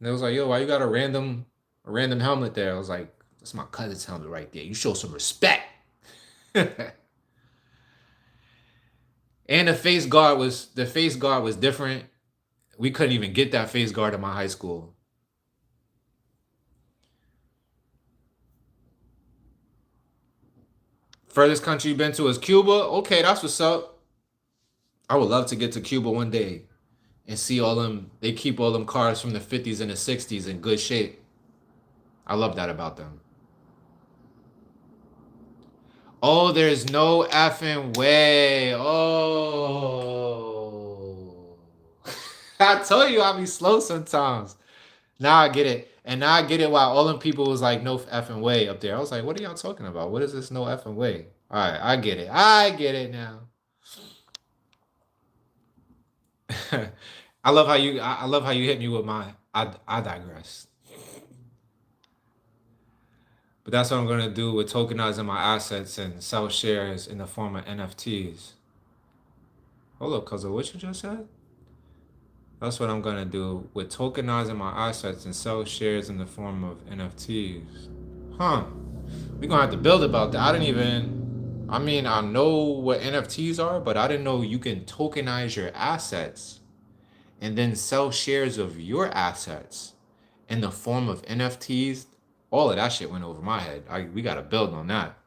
they was like, yo, why you got a random helmet there? I was like, that's my cousin's helmet right there. You show some respect. And the face guard was different. We couldn't even get that face guard in my high school. Furthest country you've been to is Cuba. Okay, that's what's up. I would love to get to Cuba one day and see all them. They keep all them cars from the 50s and the 60s in good shape. I love that about them. Oh, there's no effing way. Oh. I told you I'll be slow sometimes. Now I get it. And now I get it why all them people was like, no effing way up there. I was like, what are y'all talking about? What is this no effing way? All right, I get it. I get it now. I love how you hit me with my I digress. But that's what I'm gonna do with tokenizing my assets and sell shares in the form of NFTs. Hold up, cousin, what you just said? That's what I'm gonna do with tokenizing my assets and sell shares in the form of NFTs. Huh. We're gonna have to build about that. I didn't even I mean, I know what NFTs are, but I didn't know you can tokenize your assets and then sell shares of your assets in the form of NFTs. All of that shit went over my head. We got to build on that.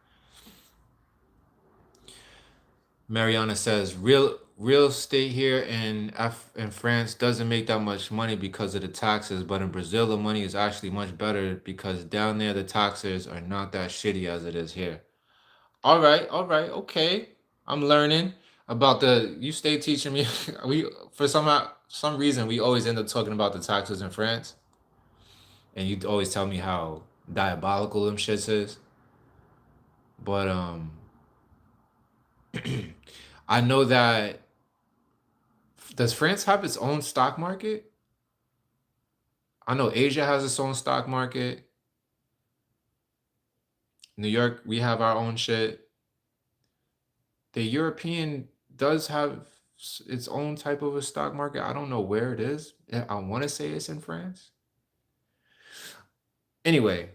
Mariana says real estate here in France doesn't make that much money because of the taxes, but in Brazil the money is actually much better because down there the taxes are not that shitty as it is here. All right, okay. I'm learning about the. You stay teaching me. We for some reason we always end up talking about the taxes in France, and you always tell me how diabolical them shits is. But I know that. Does France have its own stock market? I know Asia has its own stock market. New York, we have our own shit. The European does have its own type of a stock market. I don't know where it is. I want to say it's in France. Anyway,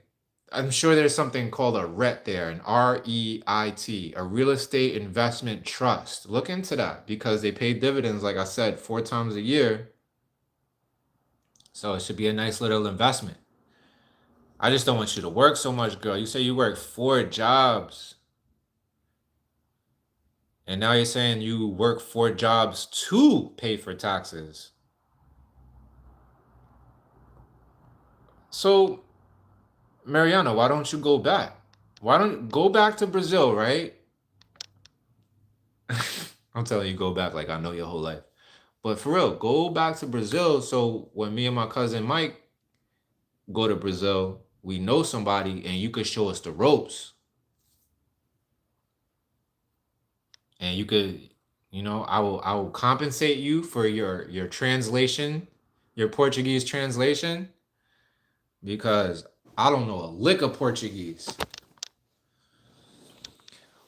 I'm sure there's something called a REIT there, an REIT, a real estate investment trust. Look into that because they pay dividends, like I said, 4 times a year. So it should be a nice little investment. I just don't want you to work so much, girl. You say you work 4 jobs. And now you're saying you work 4 jobs to pay for taxes. So, Mariana, why don't you go back? Why don't you go back to Brazil, right? I'm telling you, go back like I know your whole life. But for real, go back to Brazil. So when me and my cousin Mike go to Brazil, we know somebody and you could show us the ropes. And you could, I will compensate you for your translation, your Portuguese translation, because I don't know a lick of Portuguese.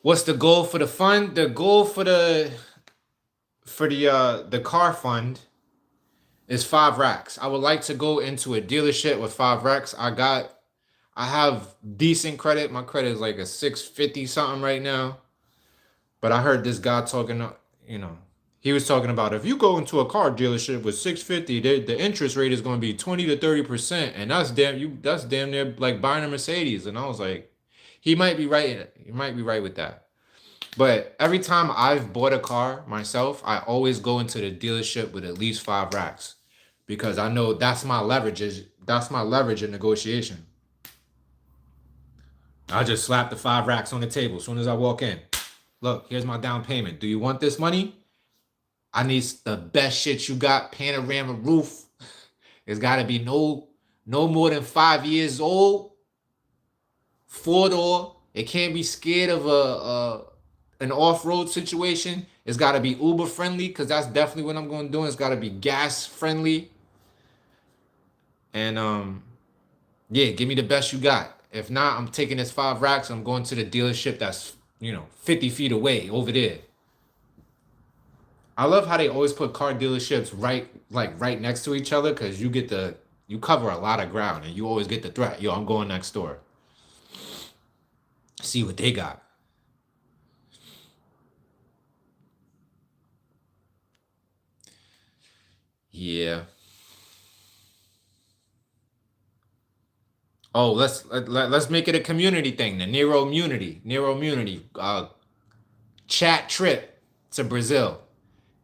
What's the goal for the fund? The goal for the car fund is 5 racks. I would like to go into a dealership with 5 racks. I have decent credit. My credit is like a 650 something right now. But I heard this guy talking, he was talking about if you go into a car dealership with 650, the interest rate is going to be 20 to 30%, and that's damn near like buying a Mercedes. And I was like, he might be right. He might be right with that. But every time I've bought a car myself, I always go into the dealership with at least 5 racks because I know that's my leverage. That's my leverage in negotiation. I'll just slap the 5 racks on the table as soon as I walk in. Look, here's my down payment. Do you want this money? I need the best shit you got. Panorama roof. It's got to be no more than 5 years old. 4-door. It can't be scared of an off-road situation. It's got to be Uber friendly because that's definitely what I'm going to do. It's got to be gas friendly. And yeah, give me the best you got. If not, I'm taking this 5 racks. I'm going to the dealership that's 50 feet away over there. I love how they always put car dealerships right next to each other because you cover a lot of ground and you always get the threat. Yo, I'm going next door. See what they got. Yeah. Oh, let's make it a community thing. The Nero Immunity. Chat trip to Brazil,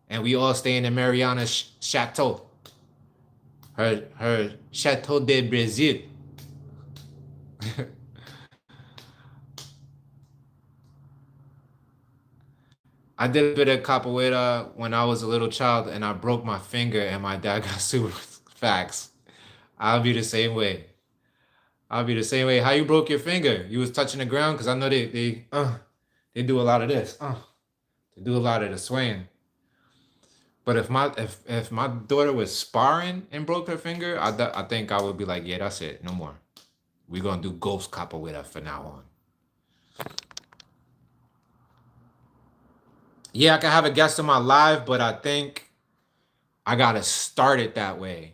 and we all stay in the Mariana's chateau. Her Chateau de Brazil. I did a bit of capoeira when I was a little child, and I broke my finger, and my dad got super facts. I'll be the same way. I'll be the same way. How you broke your finger? You was touching the ground because I know they do a lot of this. They do a lot of the swaying. But if my daughter was sparring and broke her finger, I think I would be like, yeah, that's it, no more. We're gonna do ghost capoeira from now on. Yeah, I can have a guest on my live, but I think I gotta start it that way.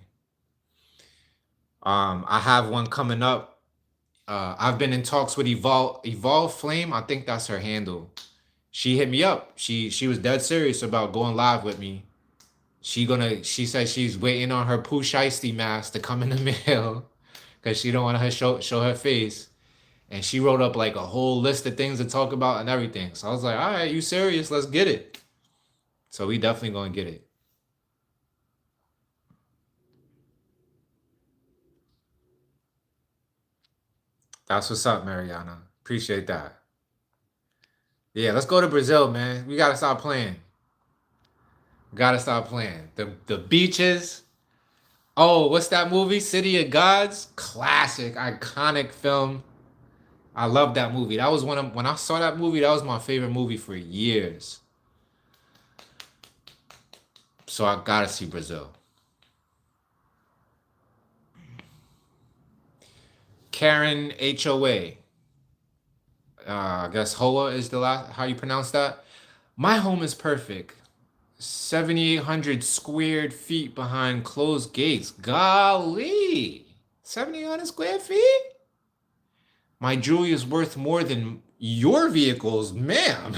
I have one coming up. I've been in talks with Evolve Flame. I think that's her handle. She hit me up. She was dead serious about going live with me. She said she's waiting on her Pooh Shiesty mask to come in the mail because she don't want to show her face. And she wrote up like a whole list of things to talk about and everything. So I was like, all right, you serious? Let's get it. So we definitely gonna get it. That's what's up, Mariana. Appreciate that. Yeah, let's go to Brazil, man. We gotta stop playing. Gotta stop playing. The beaches. Oh, what's that movie? City of Gods? Classic, iconic film. I love that movie. That was when I saw that movie, that was my favorite movie for years. So I gotta see Brazil. Karen HOA. I guess Hoa is the last how you pronounce that. My home is perfect. 7,800 squared feet behind closed gates. Golly. 7,800 square feet? My jewelry is worth more than your vehicles, ma'am.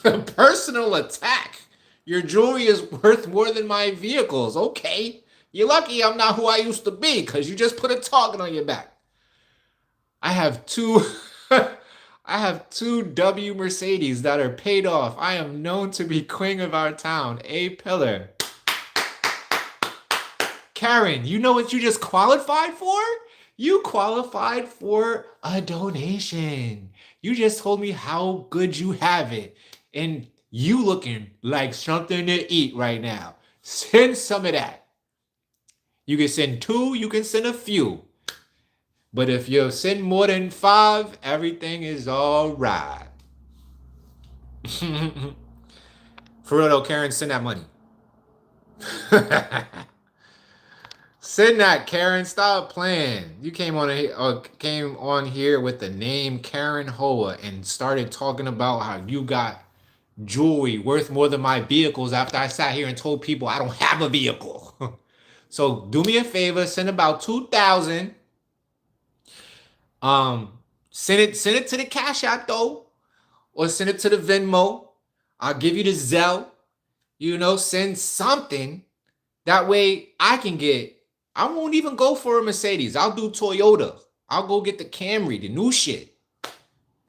A personal attack. Your jewelry is worth more than my vehicles. Okay. You're lucky I'm not who I used to be because you just put a target on your back. I have two I have two W Mercedes that are paid off. I am known to be queen of our town. A pillar. Karen, you know what you just qualified for? You qualified for a donation. You just told me how good you have it. And you looking like something to eat right now. Send some of that. You can send two, you can send a few. But if you send more than 5, everything is all right. For real though, Karen, send that money. Send that, Karen. Stop playing. You came on here with the name Karen Hoa and started talking about how you got jewelry worth more than my vehicles after I sat here and told people I don't have a vehicle. So do me a favor, send about 2,000. Send it to the Cash App though, or send it to the Venmo. I'll give you the Zelle. Send something. That way I can get. I won't even go for a Mercedes. I'll do Toyota. I'll go get the Camry, the new shit,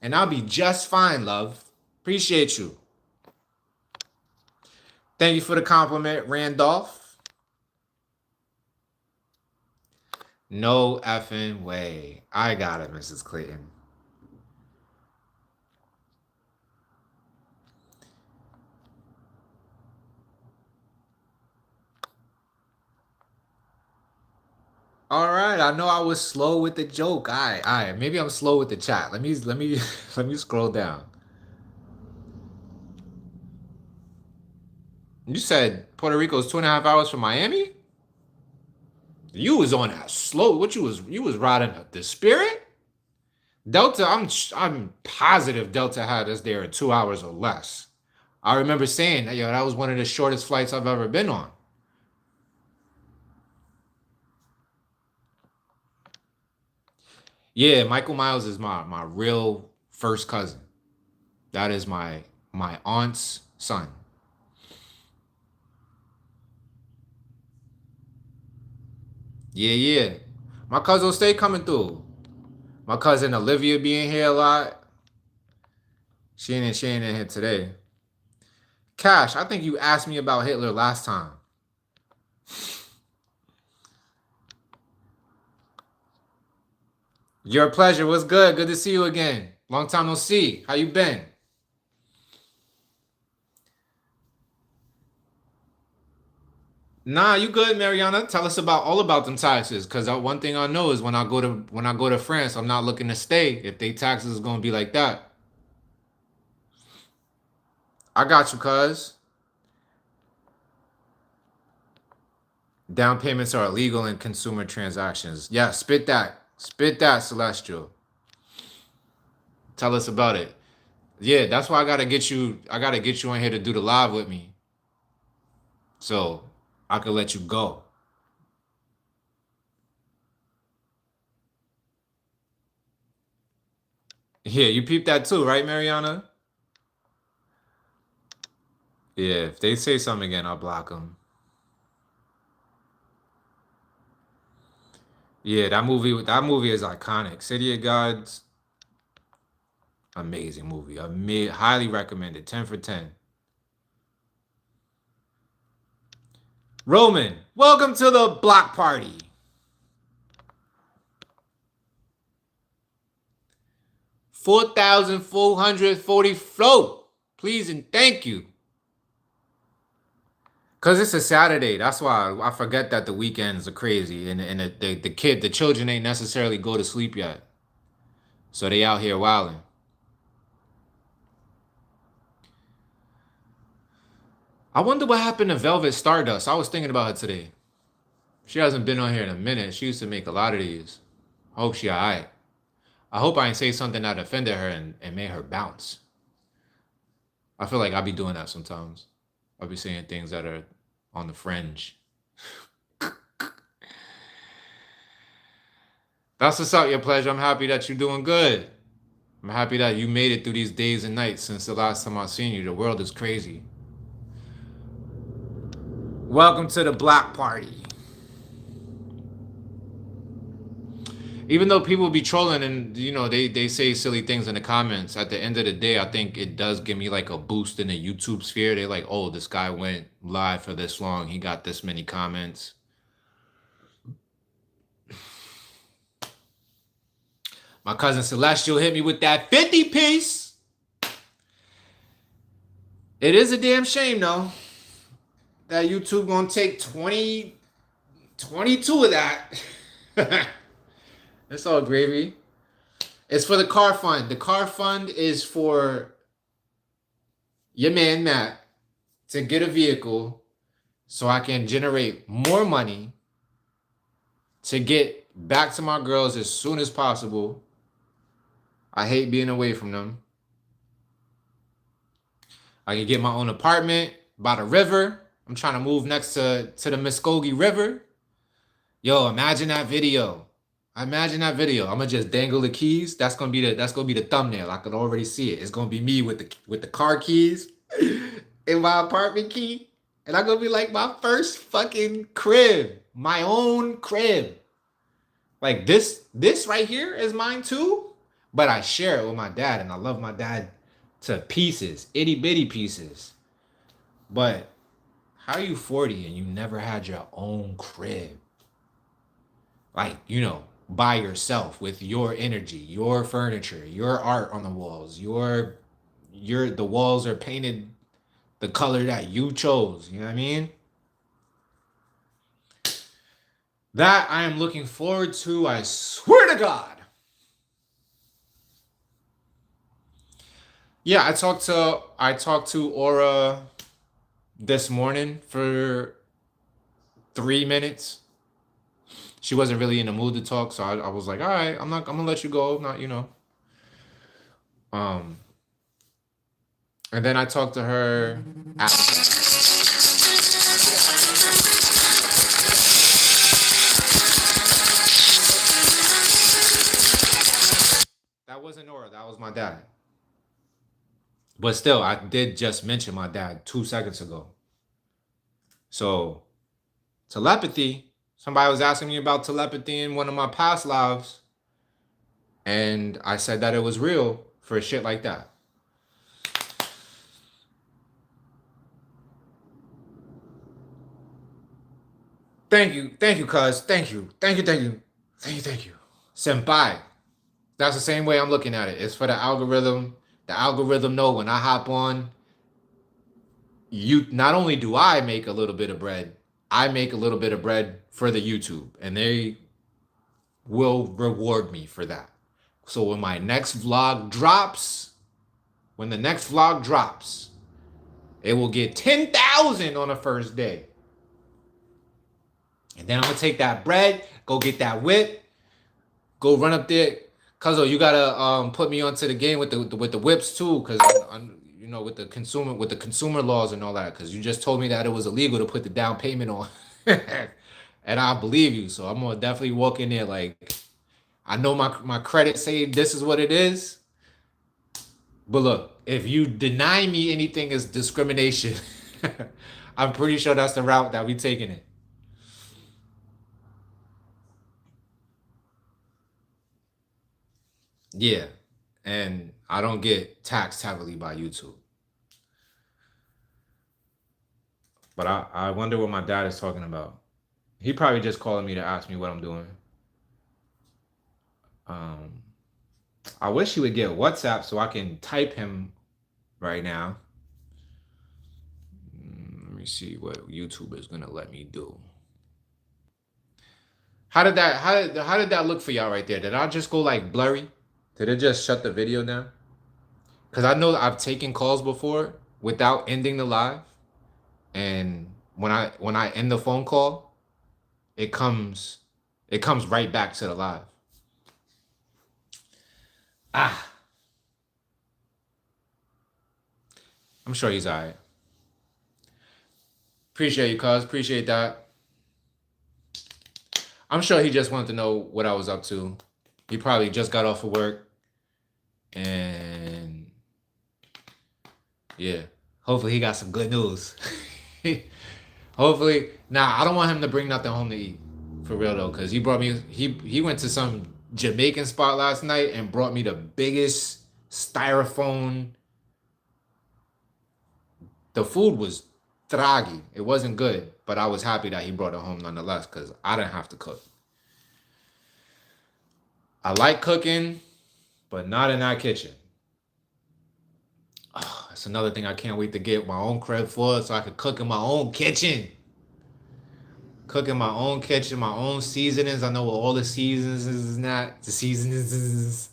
and I'll be just fine, love. Appreciate you. Thank you for the compliment, Randolph. No effing way. I got it, Mrs. Clayton. All right, I know I was slow with the joke. All right. Maybe I'm slow with the chat. Let me let me scroll down. You said Puerto Rico's 2.5 hours from Miami? You was on that slow. What you was riding the Spirit? Delta, I'm positive Delta had us there in 2 hours or less. I remember saying that, that was one of the shortest flights I've ever been on. Yeah, Michael Miles is my real first cousin. That is my aunt's son. Yeah. My cousin will stay coming through. My cousin Olivia being here a lot. She ain't in here today. Cash, I think you asked me about Hitler last time. Your pleasure. What's good? Good to see you again. Long time no see. How you been? Nah, you good, Mariana. Tell us all about them taxes. Cause one thing I know is when I go to France, I'm not looking to stay if they taxes is gonna be like that. I got you, cuz. Down payments are illegal in consumer transactions. Yeah, spit that. Spit that, Celestial. Tell us about it. Yeah, that's why I gotta get you on here to do the live with me. So I could let you go. Yeah, you peeped that too, right, Mariana? Yeah, if they say something again, I'll block them. Yeah, that movie is iconic. City of Gods, amazing movie. Highly recommended. 10 for 10. Roman, welcome to the block party. 4,440 flow. Please and thank you. Cause it's a Saturday. That's why I forget that the weekends are crazy and the children ain't necessarily go to sleep yet. So they out here wilding. I wonder what happened to Velvet Stardust. I was thinking about her today. She hasn't been on here in a minute. She used to make a lot of these. I hope she alright. I hope I ain't say something that offended her and made her bounce. I feel like I be doing that sometimes. I'll be saying things that are on the fringe. That's what's up, your pleasure. I'm happy that you're doing good. I'm happy that you made it through these days and nights since the last time I've seen you. The world is crazy. Welcome to the block party. Even though people be trolling and they say silly things in the comments, at the end of the day, I think it does give me like a boost in the YouTube sphere. They're like, oh, this guy went live for this long. He got this many comments. My cousin Celestial hit me with that 50 piece. It is a damn shame though that YouTube gonna take 22 of that. It's all gravy. It's for the car fund. The car fund is for your man Matt to get a vehicle so I can generate more money to get back to my girls as soon as possible. I hate being away from them. I can get my own apartment by the river. I'm trying to move next to the Muskogee River. Yo, imagine that video. Imagine that video. I'm gonna just dangle the keys. That's gonna be the thumbnail. I can already see it. It's gonna be me with the car keys in my apartment key, and I'm gonna be like my first fucking crib, my own crib. Like this right here is mine too, but I share it with my dad, and I love my dad to pieces, itty bitty pieces. But how are you 40 and you never had your own crib? Like, by yourself with your energy, your furniture, your art on the walls, the walls are painted the color that you chose. You know what I mean? That I am looking forward to, I swear to God. Yeah, I talked to Aura this morning for 3 minutes. She wasn't really in the mood to talk, so I was like, all right, I'm gonna let you go. Not, and then I talked to her after. That wasn't Nora, that was my dad. But still, I did just mention my dad 2 seconds ago. So, telepathy. Somebody was asking me about telepathy in one of my past lives. And I said that it was real for shit like that. Thank you, cuz. Thank you. Senpai. That's the same way I'm looking at it. It's for the algorithm. The algorithm know when I hop on, not only do I make a little bit of bread, I make a little bit of bread for the YouTube, and they will reward me for that. So when the next vlog drops, it will get 10,000 on the first day. And then I'm gonna take that bread, go get that whip, go run up there. Cuzzo, you gotta put me onto the game with the whips too, cause with the consumer laws and all that. Cause you just told me that it was illegal to put the down payment on, and I believe you. So I'm gonna definitely walk in there like I know my credit say this is what it is. But look, if you deny me anything, is discrimination. I'm pretty sure that's the route that we taking it. Yeah. And I don't get taxed heavily by YouTube. But I wonder what my dad is talking about. He probably just calling me to ask me what I'm doing. Um, I wish he would get WhatsApp so I can type him right now. Let me see what YouTube is gonna let me do. How did that look for y'all right there? Did I just go like blurry? Did it just shut the video down? Because I know I've taken calls before without ending the live, and when I end the phone call, it comes it comes right back to the live. Ah, I'm sure he's alright. Appreciate you, cuz. Appreciate that. I'm sure he just wanted to know what I was up to. He probably just got off of work. And yeah, hopefully he got some good news. Hopefully, nah, I don't want him to bring nothing home to eat. For real though, because he went to some Jamaican spot last night and brought me the biggest styrofoam. The food was tragi. It wasn't good, but I was happy that he brought it home nonetheless because I didn't have to cook. I like cooking, but not in that kitchen. Oh, that's another thing I can't wait to get my own crib for so I could cook in my own kitchen. Cook in my own kitchen, my own seasonings. I know what all the seasons is not. The seasonings is.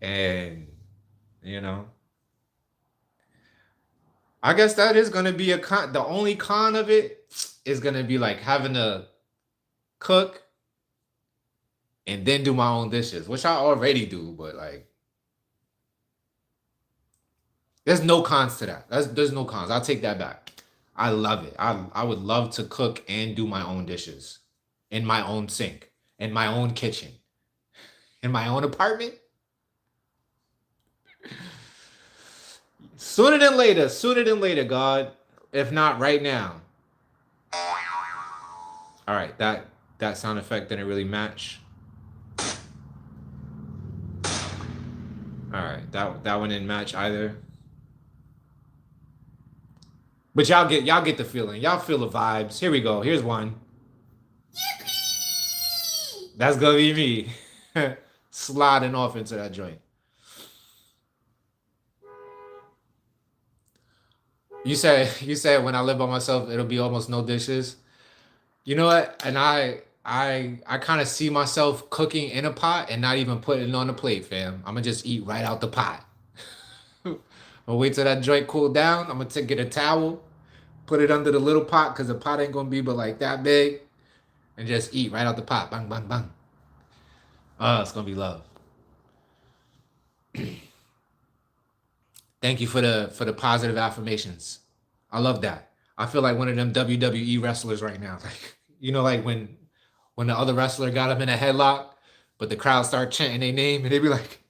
And, you know, I guess that is going to be a con. The only con of it is going to be like having to cook and then do my own dishes, which I already do, but like, there's no cons to that. There's no cons. I'll take that back. I love it. I would love to cook and do my own dishes in my own sink, in my own kitchen, in my own apartment. Sooner than later, God. If not right now. All right, that sound effect didn't really match. All right, that one didn't match either. But y'all get the feeling. Y'all feel the vibes. Here we go. Here's one. Yippee! That's gonna be me. Sliding off into that joint. You said when I live by myself, it'll be almost no dishes. You know what? And I kind of see myself cooking in a pot and not even putting it on the plate, fam. I'm gonna just eat right out the pot. I'm gonna wait till that joint cool down. I'm gonna get a towel, put it under the little pot because the pot ain't gonna be but like that big, and just eat right out the pot. Bang, bang, bang. Oh, it's gonna be love. Thank you for the positive affirmations. I love that. I feel like one of them WWE wrestlers right now. Like like when the other wrestler got him in a headlock, but the crowd start chanting their name and they be like,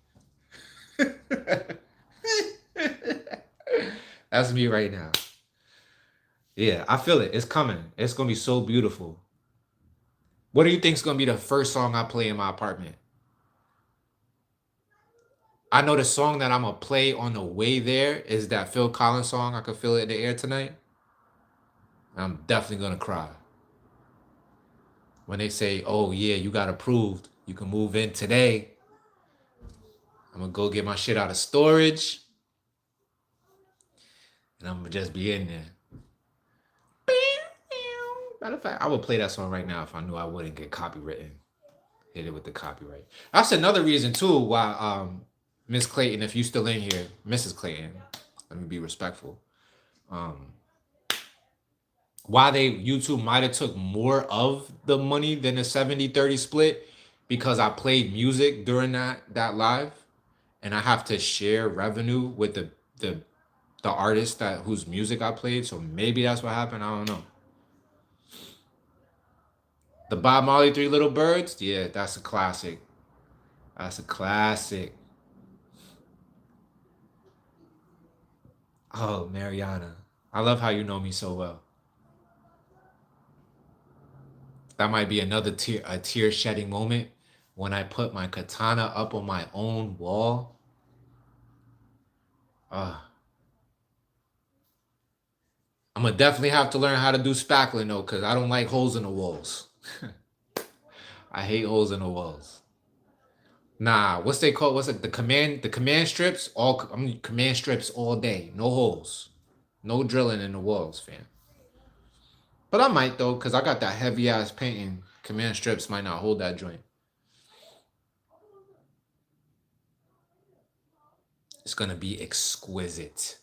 "That's me right now." Yeah, I feel it. It's coming. It's gonna be so beautiful. What do you think is gonna be the first song I play in my apartment? I know the song that I'm gonna play on the way there is that Phil Collins song. I could feel it in the air tonight. I'm definitely gonna cry when they say, "Oh yeah, you got approved. You can move in today." I'm gonna go get my shit out of storage, and I'm gonna just be in there. Matter of fact, I would play that song right now if I knew I wouldn't get copywritten. Hit it with the copyright. That's another reason too why Miss Clayton, if you still in here, Mrs. Clayton, let me be respectful. Um, why YouTube might have took more of the money than a 70-30 split because I played music during that live and I have to share revenue with the artist whose music I played. So maybe that's what happened. I don't know. The Bob Marley Three Little Birds, yeah, that's a classic. That's a classic. Oh, Mariana. I love how you know me so well. That might be another tear shedding moment when I put my katana up on my own wall. Uh, I'm gonna definitely have to learn how to do spackling though, because I don't like holes in the walls. I hate holes in the walls. Nah, what's they call? What's it? The command strips. I'm command strips all day. No holes. No drilling in the walls, fam. But I might though, because I got that heavy ass painting. Command strips might not hold that joint. It's gonna be exquisite.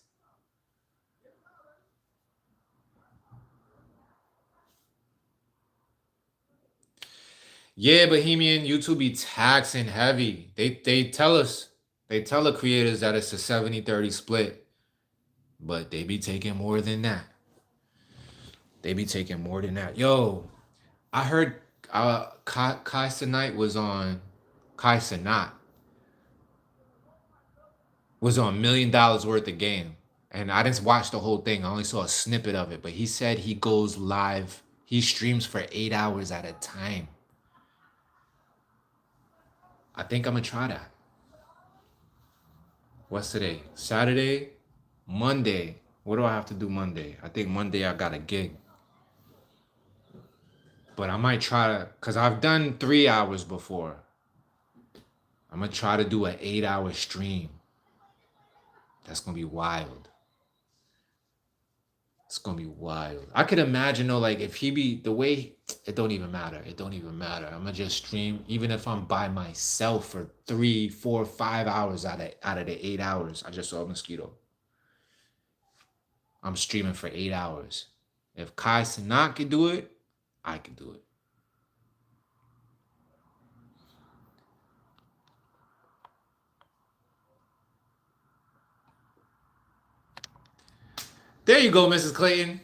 Yeah, Bohemian, YouTube be taxing heavy. They tell us, they tell the creators that it's a 70-30 split, but they be taking more than that. They be taking more than that. Yo, I heard Kai Cenat was on Kai Cenat was on $1 million worth of game. And I didn't watch the whole thing. I only saw a snippet of it. But he said he goes live. He streams for 8 hours at a time. I think I'm gonna try that. What's today? Saturday? Monday. What do I have to do Monday? I think Monday I got a gig. But I might try to, because I've done 3 hours before. I'm gonna try to do an 8-hour stream. That's gonna be wild. It's gonna be wild. I could imagine though, like if he be the way, it don't even matter. It don't even matter. I'm gonna just stream, even if I'm by myself for 3, 4, 5 hours out of the 8 hours. I just saw a mosquito. I'm streaming for 8 hours. If Kai Cenat can do it, I can do it. There you go, Mrs. Clayton.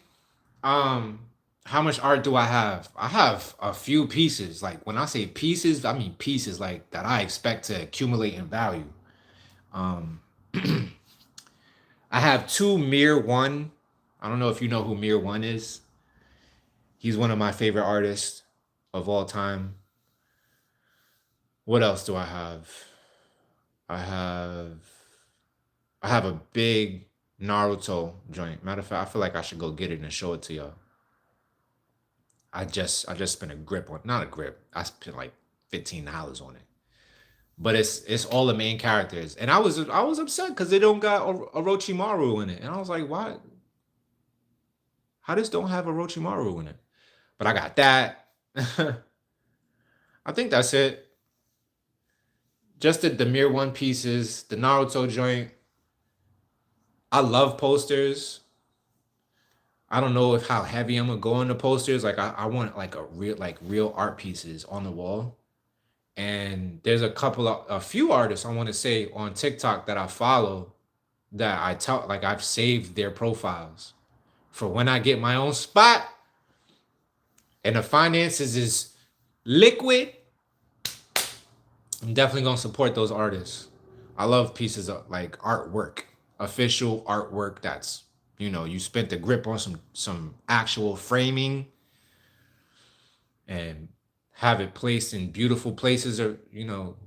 How much art do I have? I have a few pieces. Like when I say pieces, I mean pieces like that I expect to accumulate in value. Um, I have 2 Mir One. I don't know if you know who Mir One is. He's one of my favorite artists of all time. What else do I have? I have I have a big Naruto joint. Matter of fact, I feel like I should go get it and show it to y'all. I just spent a grip on, not a grip. I spent like $15 on it. But it's all the main characters. And I was upset because they don't got Orochimaru in it. And I was like, why? How this don't have Orochimaru in it? But I got that. I think that's it. Just the Mir One pieces, the Naruto joint. I love posters. I don't know if how heavy I'm gonna go on the posters. Like I want like real art pieces on the wall. And there's a few artists I want to say on TikTok that I follow that I tell like I've saved their profiles for when I get my own spot and the finances is liquid. I'm definitely gonna support those artists. I love pieces of like artwork, official artwork that's you spent the grip on some actual framing and have it placed in beautiful places or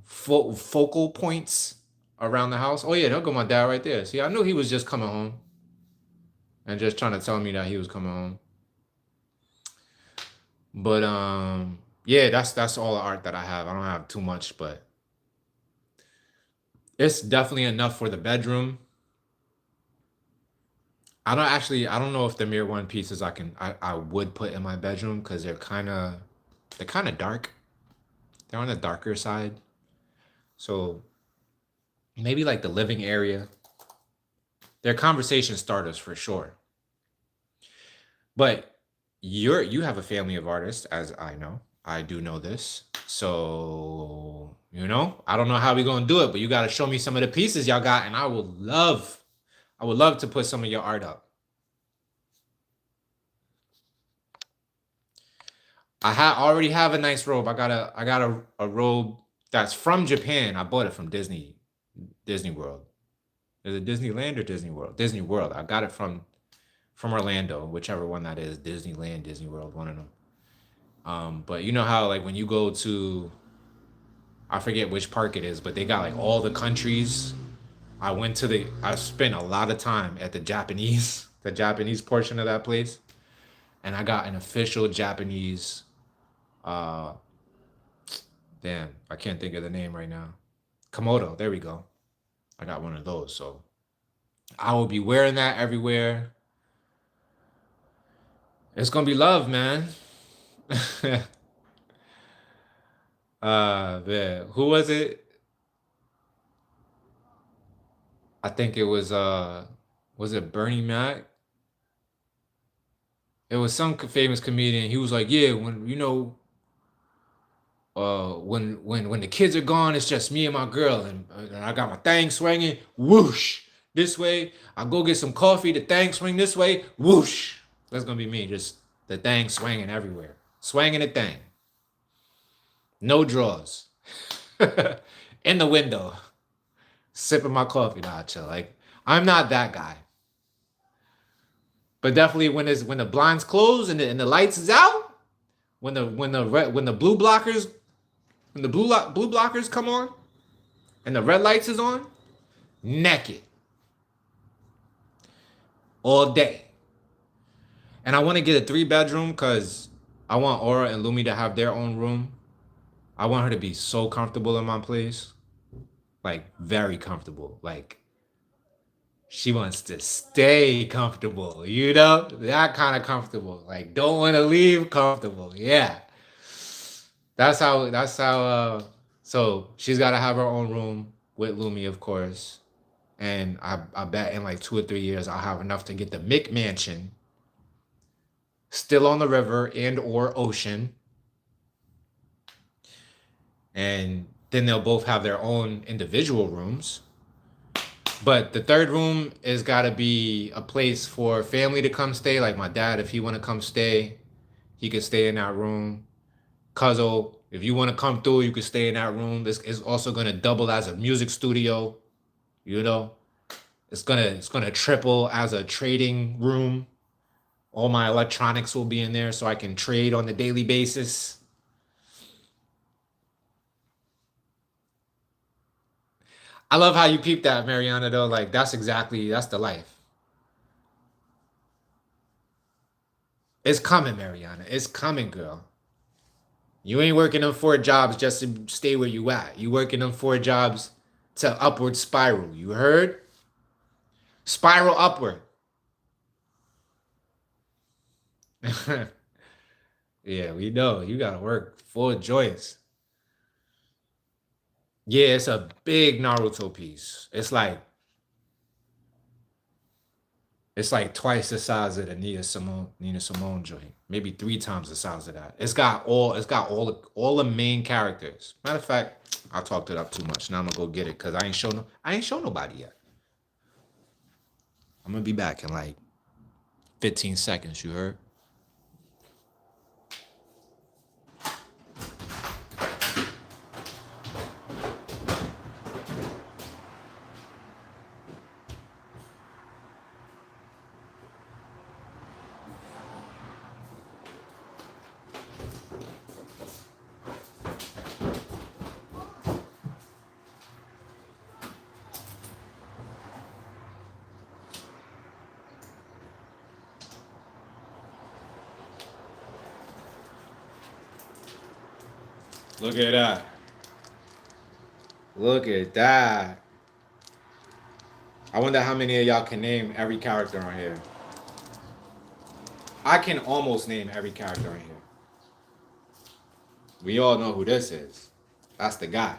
focal points around the house. Oh yeah, there go my dad right there. See, I knew he was just coming home and just trying to tell me that he was coming home. But yeah, that's all the art that I have. I don't have too much, but it's definitely enough for the bedroom. I don't know if the Mir One pieces I would put in my bedroom because they're kind of dark. They're on the darker side. So maybe like the living area. They're conversation starters for sure. But you have a family of artists, as I know. I do know this. So, I don't know how we gonna do it, but you gotta show me some of the pieces y'all got, and I would love to put some of your art up. I already have a nice robe. I got a robe that's from Japan. I bought it from Disney World. Is it Disneyland or Disney World? Disney World. I got it from from Orlando, whichever one that is, Disneyland, Disney World, one of them. But you know how like when you go to, I forget which park it is, but they got like all the countries. I spent a lot of time at the Japanese portion of that place, and I got an official Japanese. Uh, damn, I can't think of the name right now. Komodo. There we go. I got one of those, so I will be wearing that everywhere. It's gonna be love, man. Man, who was it? I think it was it Bernie Mac? It was some famous comedian. He was like, "Yeah, when when the kids are gone, it's just me and my girl, and I got my thing swinging, whoosh this way. I go get some coffee, the thing swing this way, whoosh. That's gonna be me, just the thing swinging everywhere, swinging the thing, no drawers, in the window, sipping my coffee. Nah, chill. Like I'm not that guy, but definitely when the blinds close and the lights is out, when the blue blockers blue blockers come on and the red lights is on, naked all day. And I want to get a 3-bedroom because I want Aura and Lumi to have their own room. I want her to be so comfortable in my place. Like very comfortable. Like she wants to stay comfortable, you know? That kind of comfortable. Like don't want to leave comfortable. Yeah. That's how so she's gotta have her own room with Lumi, of course. And I bet in like 2 or 3 years I'll have enough to get the McMansion, still on the river and or ocean. And then they'll both have their own individual rooms. But the third room is gotta be a place for family to come stay. Like my dad, if he wanna come stay, he could stay in that room. Cuzzo, if you want to come through, you can stay in that room. This is also gonna double as a music studio. You know, it's gonna triple as a trading room. All my electronics will be in there, so I can trade on a daily basis. I love how you peep that, Mariana. Though, like that's the life. It's coming, Mariana. It's coming, girl. You ain't working them 4 jobs just to stay where you at. You working them 4 jobs to upward spiral. You heard? Spiral upward. Yeah, we know. You gotta work full joints. Yeah, it's a big Naruto piece. It's like twice the size of the Nina Simone joint. Maybe 3 times the size of that. It's got all the main characters. Matter of fact, I talked it up too much. Now I'm gonna go get it because I ain't show nobody yet. I'm gonna be back in like 15 seconds, you heard? Look at that. Look at that. I wonder how many of y'all can name every character on here. I can almost name every character on here. We all know who this is. That's the guy.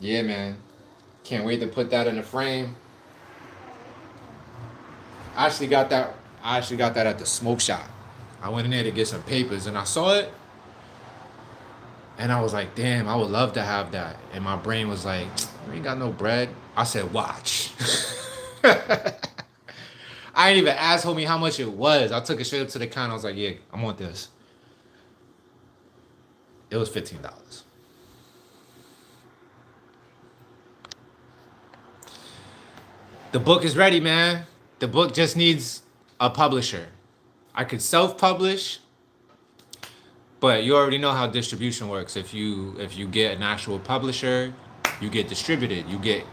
Yeah, man. Can't wait to put that in a frame. I actually got that. I actually got that at the smoke shop. I went in there to get some papers and I saw it and I was like, damn, I would love to have that. And my brain was like, you ain't got no bread. I said, watch. I ain't even asked homie how much it was. I took it straight up to the counter. I was like, yeah, I want this. It was $15. The book is ready, man. The book just needs a publisher. I could self-publish, but you already know how distribution works. If you get an actual publisher, you get distributed. You get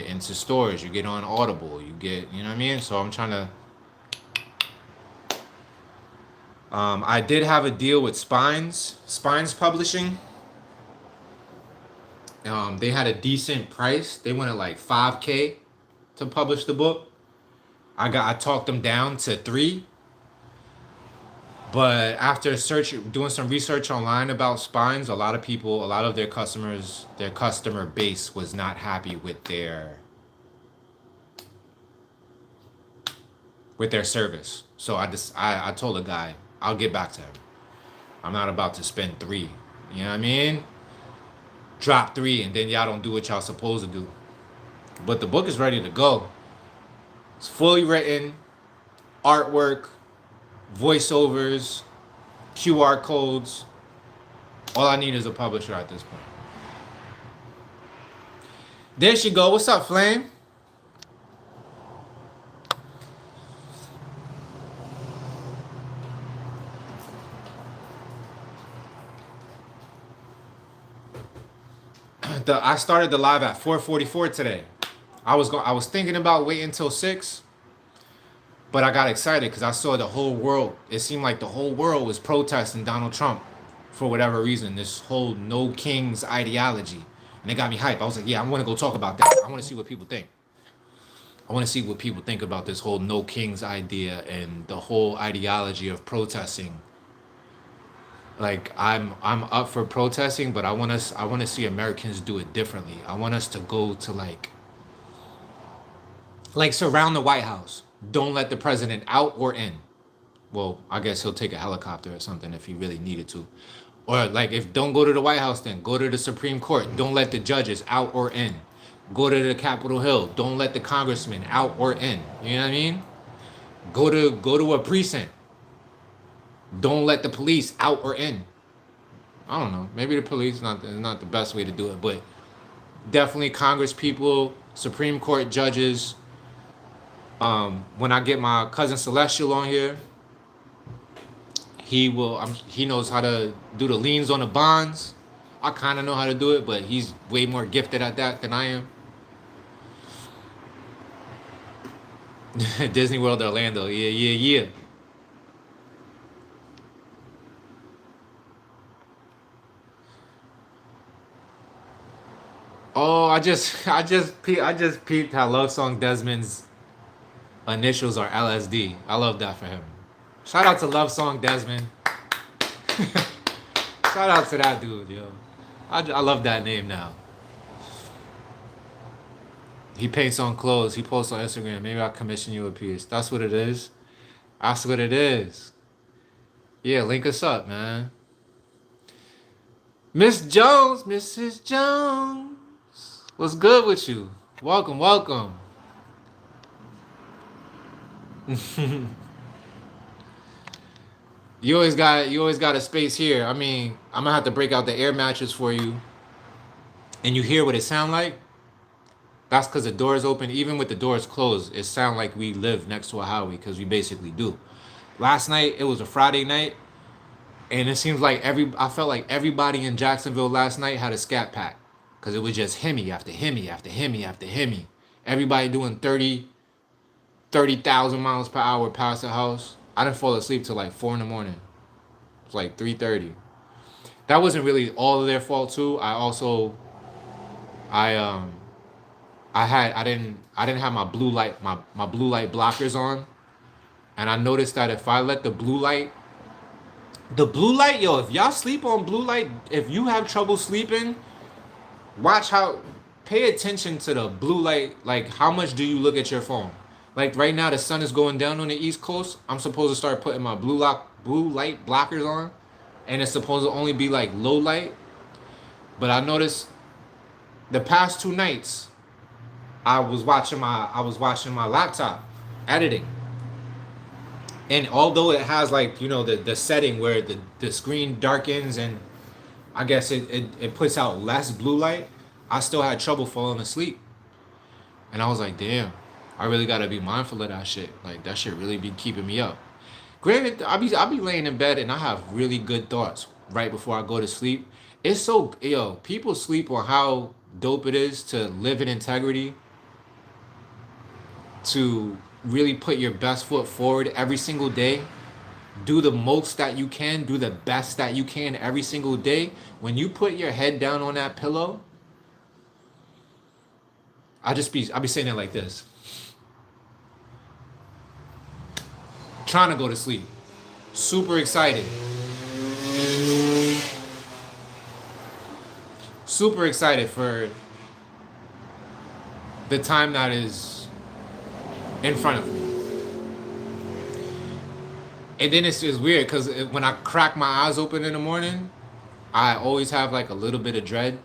into stores. You get on Audible. You get, you know what I mean. So I'm trying to. I did have a deal with Spines Publishing. They had a decent price. They wanted like 5K to publish the book. I talked them down to 3. But after doing some research online about Spines, a lot of their customers, their customer base was not happy with their service. So I told the guy, I'll get back to him. I'm not about to spend 3. You know what I mean? Drop 3 and then y'all don't do what y'all supposed to do. But the book is ready to go. It's fully written, artwork, voiceovers, QR codes. All I need is a publisher at this point. There she go. What's up, Flame? I started the live at 4:44 today. I was thinking about waiting until 6, but I got excited because I saw the whole world. It seemed like the whole world was protesting Donald Trump for whatever reason. This whole no kings ideology, and it got me hyped. I was like, yeah, I want to go talk about that. I want to see what people think. I want to see what people think about this whole no kings idea and the whole ideology of protesting. Like I'm up for protesting, but I want to see Americans do it differently. I want us to go to like surround the White House. Don't let the president out or in. Well, I guess he'll take a helicopter or something if he really needed to. Or like if don't go to the White House, then go to the Supreme Court. Don't let the judges out or in. Go to the Capitol Hill. Don't let the congressmen out or in. You know what I mean? Go to a precinct. Don't let the police out or in. I don't know. Maybe the police is not the best way to do it, but definitely Congress people, Supreme Court judges. When I get my cousin Celestial on here, he knows how to do the liens on the bonds. I kind of know how to do it, but he's way more gifted at that than I am. Disney World Orlando, yeah. Oh, I just peeped how Love Song Desmond's initials are LSD. I love that for him. Shout out to Love Song Desmond. Shout out to that dude, yo. I love that name now. He paints on clothes. He posts on Instagram. Maybe I'll commission you a piece. That's what it is. That's what it is. Yeah, link us up, man. Miss Jones, Mrs. Jones. What's good with you? Welcome. You always got a space here. I mean, I'm gonna have to break out the air mattress for you. And you hear what it sound like? That's because the doors open. Even with the doors closed, it sound like we live next to a highway, because we basically do. Last night, it was a Friday night, and it seems like I felt like everybody in Jacksonville last night had a scat pack, because it was just Hemi after Hemi after Hemi after Hemi. Everybody doing 30,000 miles per hour past the house. I didn't fall asleep till like 4 in the morning. It was like 3:30. That wasn't really all of their fault too. I didn't have my blue light blockers on, and I noticed that if I let the blue light, yo, if y'all sleep on blue light, if you have trouble sleeping, pay attention to the blue light. Like, how much do you look at your phone? Like right now, the sun is going down on the East Coast. I'm supposed to start putting my blue light blockers on, and it's supposed to only be like low light. But I noticed the past 2 nights, I was watching my laptop editing, and although it has like, you know, the setting where the screen darkens and I guess it puts out less blue light, I still had trouble falling asleep, and I was like, damn. I really gotta be mindful of that shit. Like that shit really be keeping me up. Granted, I be laying in bed and I have really good thoughts right before I go to sleep. It's so yo, people sleep on how dope it is to live in integrity, to really put your best foot forward every single day, do the most that you can, do the best that you can every single day. When you put your head down on that pillow, I be saying it like this, trying to go to sleep, super excited, super excited for the time that is in front of me. And then it's just weird because when I crack my eyes open in the morning, I always have like a little bit of dread.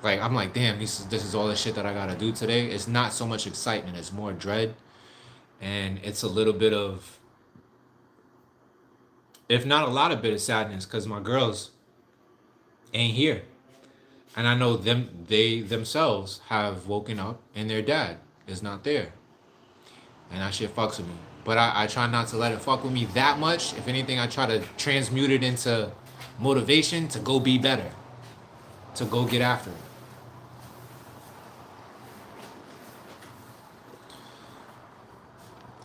Like I'm like, damn, this is all the shit that I gotta do today. It's not so much excitement, it's more dread. And it's a little bit of, if not a lot of bit of sadness, because my girls ain't here. And I know they themselves have woken up and their dad is not there. And that shit fucks with me. But I try not to let it fuck with me that much. If anything, I try to transmute it into motivation to go be better, to go get after it.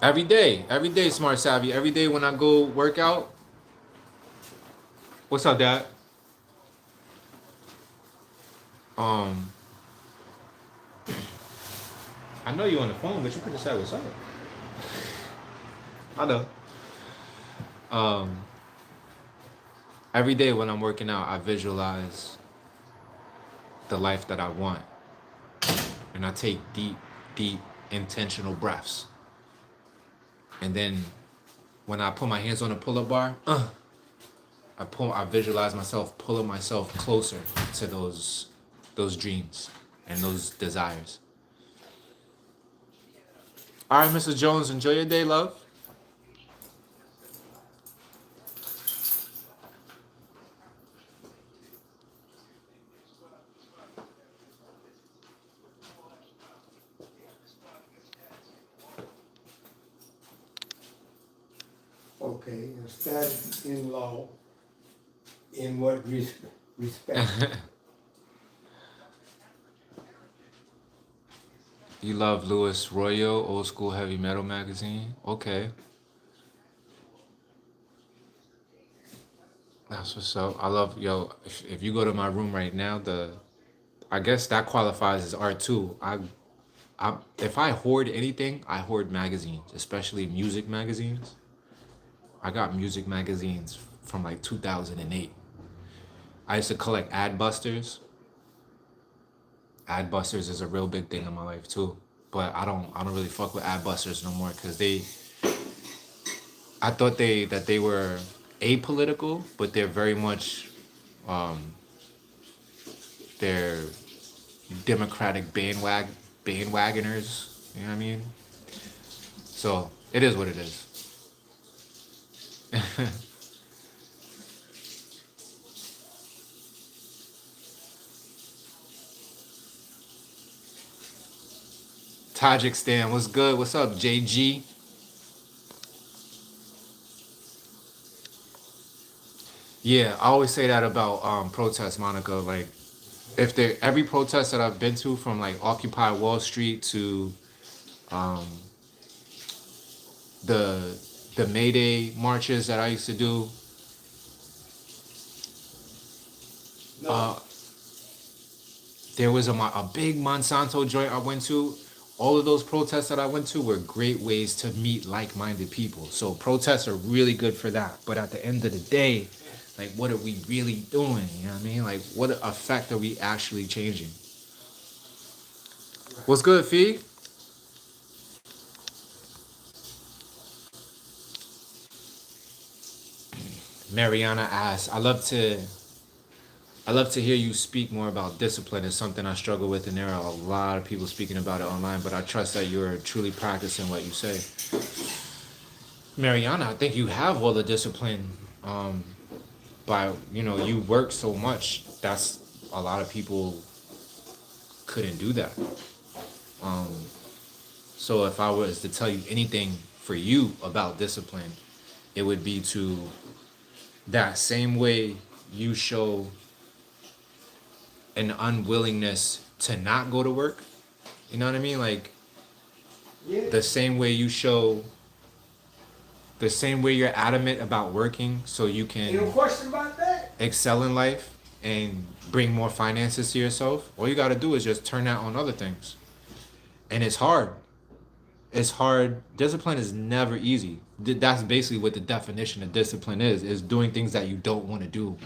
Every day, Smart Savvy. Every day when I go work out. What's up, Dad? Um, I know you on the phone, but you could have said what's up. I know. Um, every day when I'm working out, I visualize the life that I want, and I take deep, deep, intentional breaths. And then when I put my hands on the pull-up bar, I visualize myself pulling myself closer to those dreams and those desires. All right, Mrs. Jones, enjoy your day, love. Okay, a status in law, in what respect? You love Louis Royo, old school heavy metal magazine? Okay, that's what's up. I love, yo, if you go to my room right now, I guess that qualifies as art too. If I hoard anything, I hoard magazines, especially music magazines. I got music magazines from like 2008. I used to collect Adbusters. Adbusters is a real big thing in my life too. But I don't really fuck with Adbusters no more because I thought they were apolitical, but they're very much um they're democratic bandwagoners. You know what I mean? So it is what it is. Tajikistan, what's good? What's up, JG? Yeah, I always say that about protests, Monica. Like if there every protest that I've been to, from like Occupy Wall Street to um the the May Day marches that I used to do, No, uh there was a big Monsanto joint I went to. All of those protests that I went to were great ways to meet like-minded people. So protests are really good for that. But at the end of the day, like what are we really doing? You know what I mean? Like what effect are we actually changing? What's good, Fee? Mariana asks, I love to hear you speak more about discipline. It's something I struggle with, and there are a lot of people speaking about it online, but I trust that you're truly practicing what you say. Mariana, I think you have all the discipline by, you work so much. That's a lot of people couldn't do that. Um, So if I was to tell you anything for you about discipline, it would be to that same way you show an unwillingness to not go to work. You know what I mean? Like Yeah. the same way you show, the same way you're adamant about working so you Ain't no can question about that. excel in life and bring more finances to yourself. All you got to do is just turn that on other things. And it's hard. It's hard. Discipline is never easy. That's basically what the definition of discipline is doing things that you don't want to do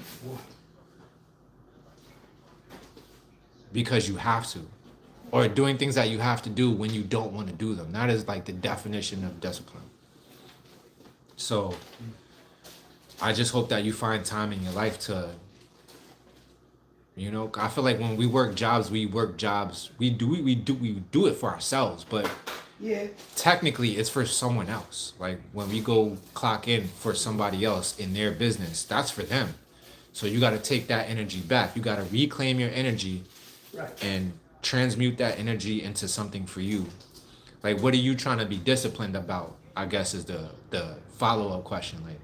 because you have to, or doing things that you have to do when you don't want to do them. That is like the definition of discipline. So I just hope that you find time in your life to, I feel like when we work jobs, we do it for ourselves, but Yeah. technically it's for someone else. Like when we go clock in for somebody else in their business, that's for them. So you got to take that energy back. You got to reclaim your energy Right. and transmute that energy into something for you. Like, what are you trying to be disciplined about? I guess is the follow-up question. Like,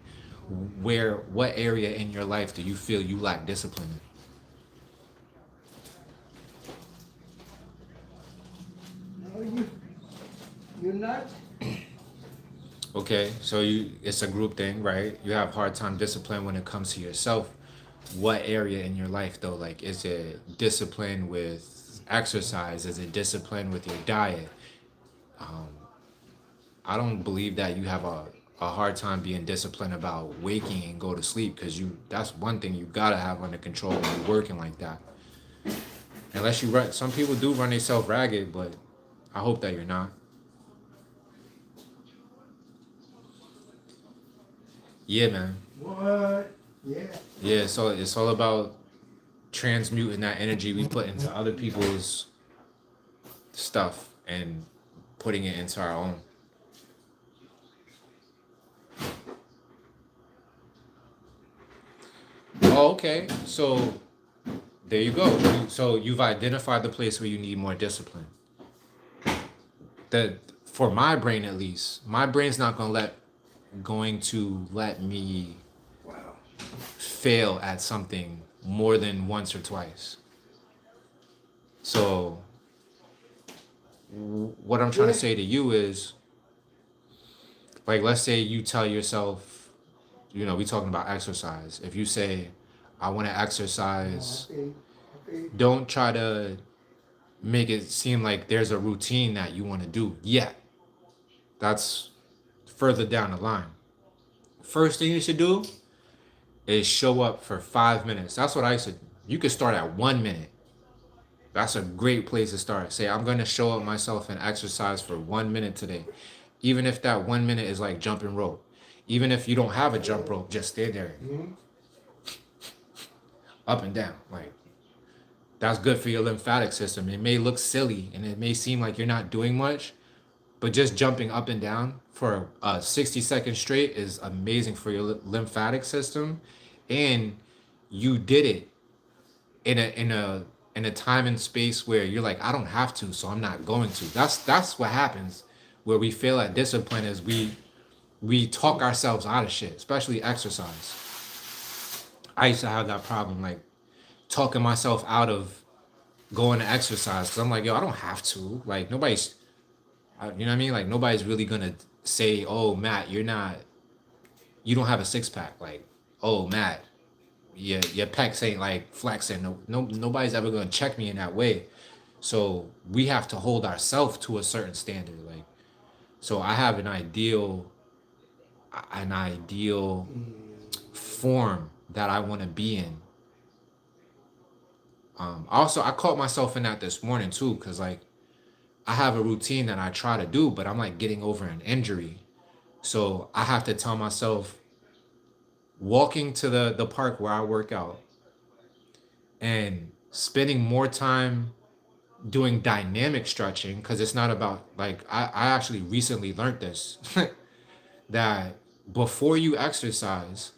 what area in your life do you feel you lack discipline in? No, you're not. Okay, so it's a group thing, right? You have hard time discipline when it comes to yourself. What area in your life though? Like, is it discipline with exercise? Is it discipline with your diet? I don't believe that you have a hard time being disciplined about waking and go to sleep, because that's one thing you gotta have under control when you're working like that. Unless you run, some people do run themselves ragged, but I hope that you're not. Yeah, man. What? Yeah. Yeah, so it's all about transmuting that energy we put into other people's stuff and putting it into our own. Oh, okay. So there you go. So you've identified the place where you need more discipline. That for my brain at least, my brain's not going to let me Wow. fail at something more than once or twice. So what I'm trying to say to you is, like, let's say you tell yourself, we talking about exercise. If you say, I want to exercise, Okay. Okay. don't try to make it seem like there's a routine that you want to do yet. That's further down the line. First thing you should do is show up for 5 minutes. That's what I said. You could start at 1 minute. That's a great place to start. Say, I'm going to show up myself and exercise for 1 minute today. Even if that 1 minute is like jumping rope. Even if you don't have a jump rope, just stay there. Up and down. Like, that's good for your lymphatic system. It may look silly and it may seem like you're not doing much, but just jumping up and down for 60 seconds straight is amazing for your lymphatic system. And you did it in a time and space where you're like, I don't have to, so I'm not going to. That's what happens where we fail at discipline, is we talk ourselves out of shit, especially exercise. I used to have that problem, like talking myself out of going to exercise, because I'm like, yo, I don't have to. Like, nobody's, you know what I mean? Like, nobody's really gonna say, oh, Matt, you don't have a six pack. Like, oh, Matt, your pecs ain't like flexing. Nobody's ever gonna check me in that way. So we have to hold ourselves to a certain standard. Like, so I have an ideal form that I want to be in. Also, I caught myself in that this morning too, because like I have a routine that I try to do, but I'm like getting over an injury. So I have to tell myself, walking to the park where I work out and spending more time doing dynamic stretching, because it's not about, like, I actually recently learned this, that before you exercise,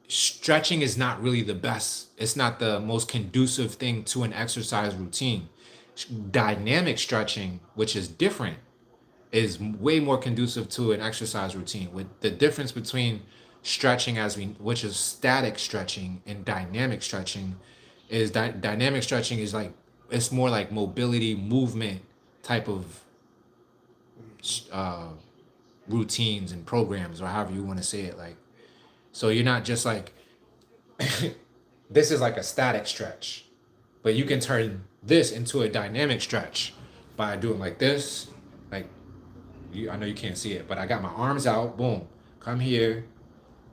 stretching is not really the best. It's not the most conducive thing to an exercise routine. Dynamic stretching, which is different, is way more conducive to an exercise routine. With the difference between stretching which is static stretching, and dynamic stretching is dynamic stretching is like, it's more like mobility movement type of uh, routines and programs, or however you want to say it. Like, so you're not just like this is like a static stretch, but you can turn this into a dynamic stretch by doing like this. Like, I know you can't see it, but I got my arms out. Boom, come here,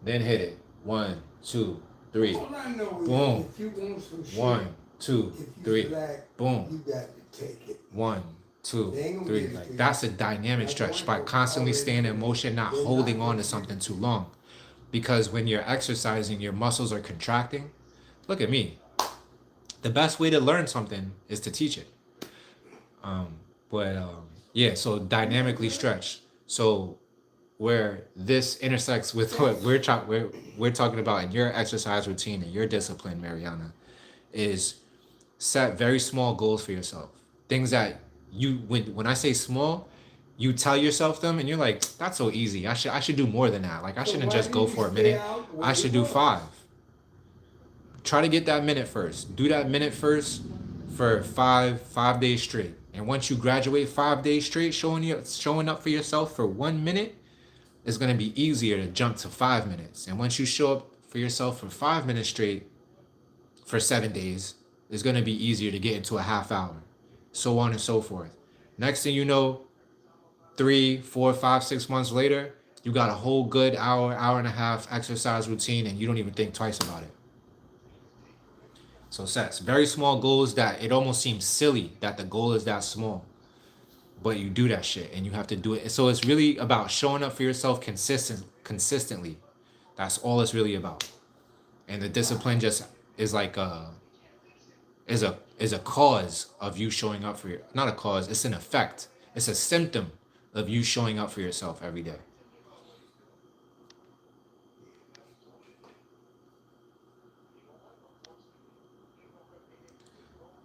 then hit it. 1, 2, 3. All I know is Boom. if you want some shit, 1, 2, if you 3. black, Boom. you got to take it. 1, 2, They ain't gonna 3. give it to Like, you. that's a dynamic That's stretch why by they constantly always staying in say motion, not they're holding not on to gonna something too long. Because when you're exercising, your muscles are contracting. Look at me. The best way to learn something is to teach it. Yeah, so dynamically stretch. So where this intersects with what we're talking about in your exercise routine and your discipline, Mariana, is set very small goals for yourself. Things that when I say small, you tell yourself them and you're like, that's so easy. I should do more than that. Like, I So shouldn't why just go didn't for you a stay minute. out when I it should do was? 5. Try to get that minute first. Do that minute first for 5 days straight. And once you graduate 5 days straight, showing up for yourself for 1 minute, it's gonna be easier to jump to 5 minutes. And once you show up for yourself for 5 minutes straight for 7 days, it's gonna be easier to get into a half hour. So on and so forth. Next thing you know, 3, 4, 5, 6 months later, you got a whole good hour and a half exercise routine, and you don't even think twice about it. So sets very small goals that it almost seems silly that the goal is that small, but you do that shit and you have to do it. So it's really about showing up for yourself consistently. That's all it's really about. And the discipline just is like is a cause of you showing up for your, not a cause, it's an effect. It's a symptom of you showing up for yourself every day.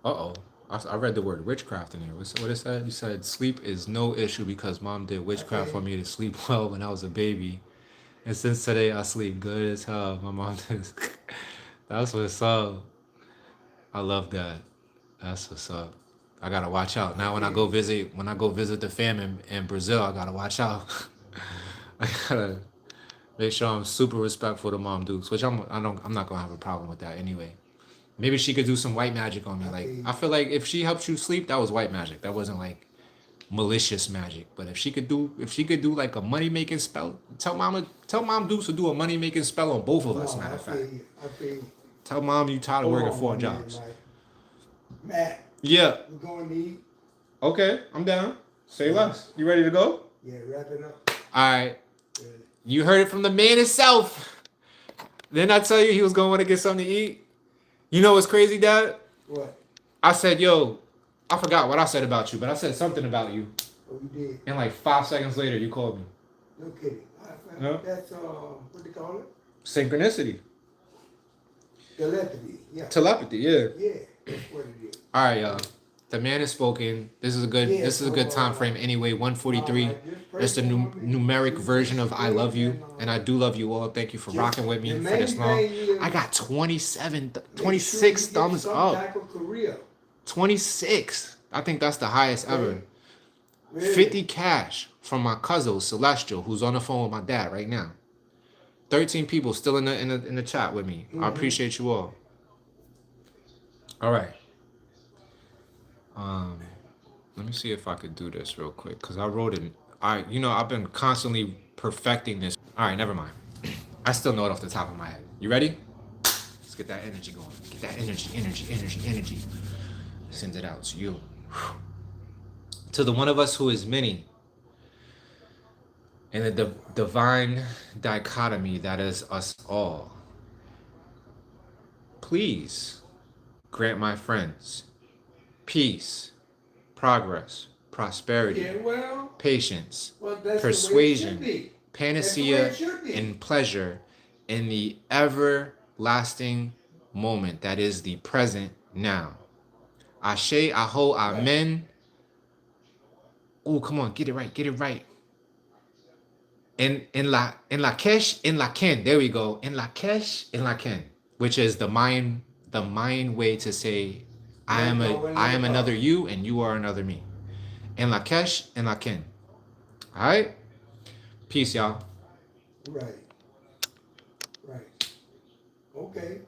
Uh-oh. I read the word witchcraft in here. What it said? You said sleep is no issue because mom did witchcraft for me to sleep well when I was a baby. And since today I sleep good as hell. My mom did. That's what's up. I love that. That's what's up. I gotta watch out. Now when I go visit the fam in Brazil, I gotta watch out. I gotta make sure I'm super respectful to Mom Dukes, which I'm not gonna have a problem with that anyway. Maybe she could do some white magic on me. Like, I feel like if she helps you sleep, that was white magic. That wasn't like malicious magic. But if she could do like a money making spell, tell Mom Dukes to do a money making spell on both of us. No, Matter of fact, I feel you. tell Mom you tired of Hold working on, 4 my man, jobs. Mike. Matt, Yeah. we're going to eat. Okay, I'm down. Say less. You ready to go? Yeah, wrap it up. All right. Yeah. You heard it from the man himself. Didn't I tell you he was going to want to get something to eat? You know what's crazy, Dad? What? I said, yo, I forgot what I said about you, but I said something about you. Oh, you did? And like 5 seconds later, you called me. No kidding. No. That's, what they call it? Synchronicity. Telepathy. Yeah. Telepathy, yeah. Yeah, that's what it is. All right, y'all. The man has spoken. This is a good time frame anyway. 143. It's the numeric version of I love you. And I do love you all. Thank you for rocking with me for this long. I got 26 thumbs up. 26. I think that's the highest ever. 50 cash from my cousin Celestial, who's on the phone with my dad right now. 13 people still in the chat with me. I appreciate you all. All right. Let me see if I could do this real quick because I wrote it. I've been constantly perfecting this. All right, never mind. I still know it off the top of my head. You ready? Let's get that energy going. Get that energy. Send it out to you. To the one of us who is many, and the divine dichotomy that is us all. Please grant my friends peace, progress, prosperity, patience, persuasion, panacea, and pleasure in the everlasting moment that is the present now. Ashe, Aho, Amen. Oh, come on, get it right, get it right. In Lakesh, in Laken. There we go. In Lakesh, in Laken, which is the Mayan way to say, I am another you and you are another me. In Lakesh, in Laken. All right. Peace, y'all. Right. Right. Okay.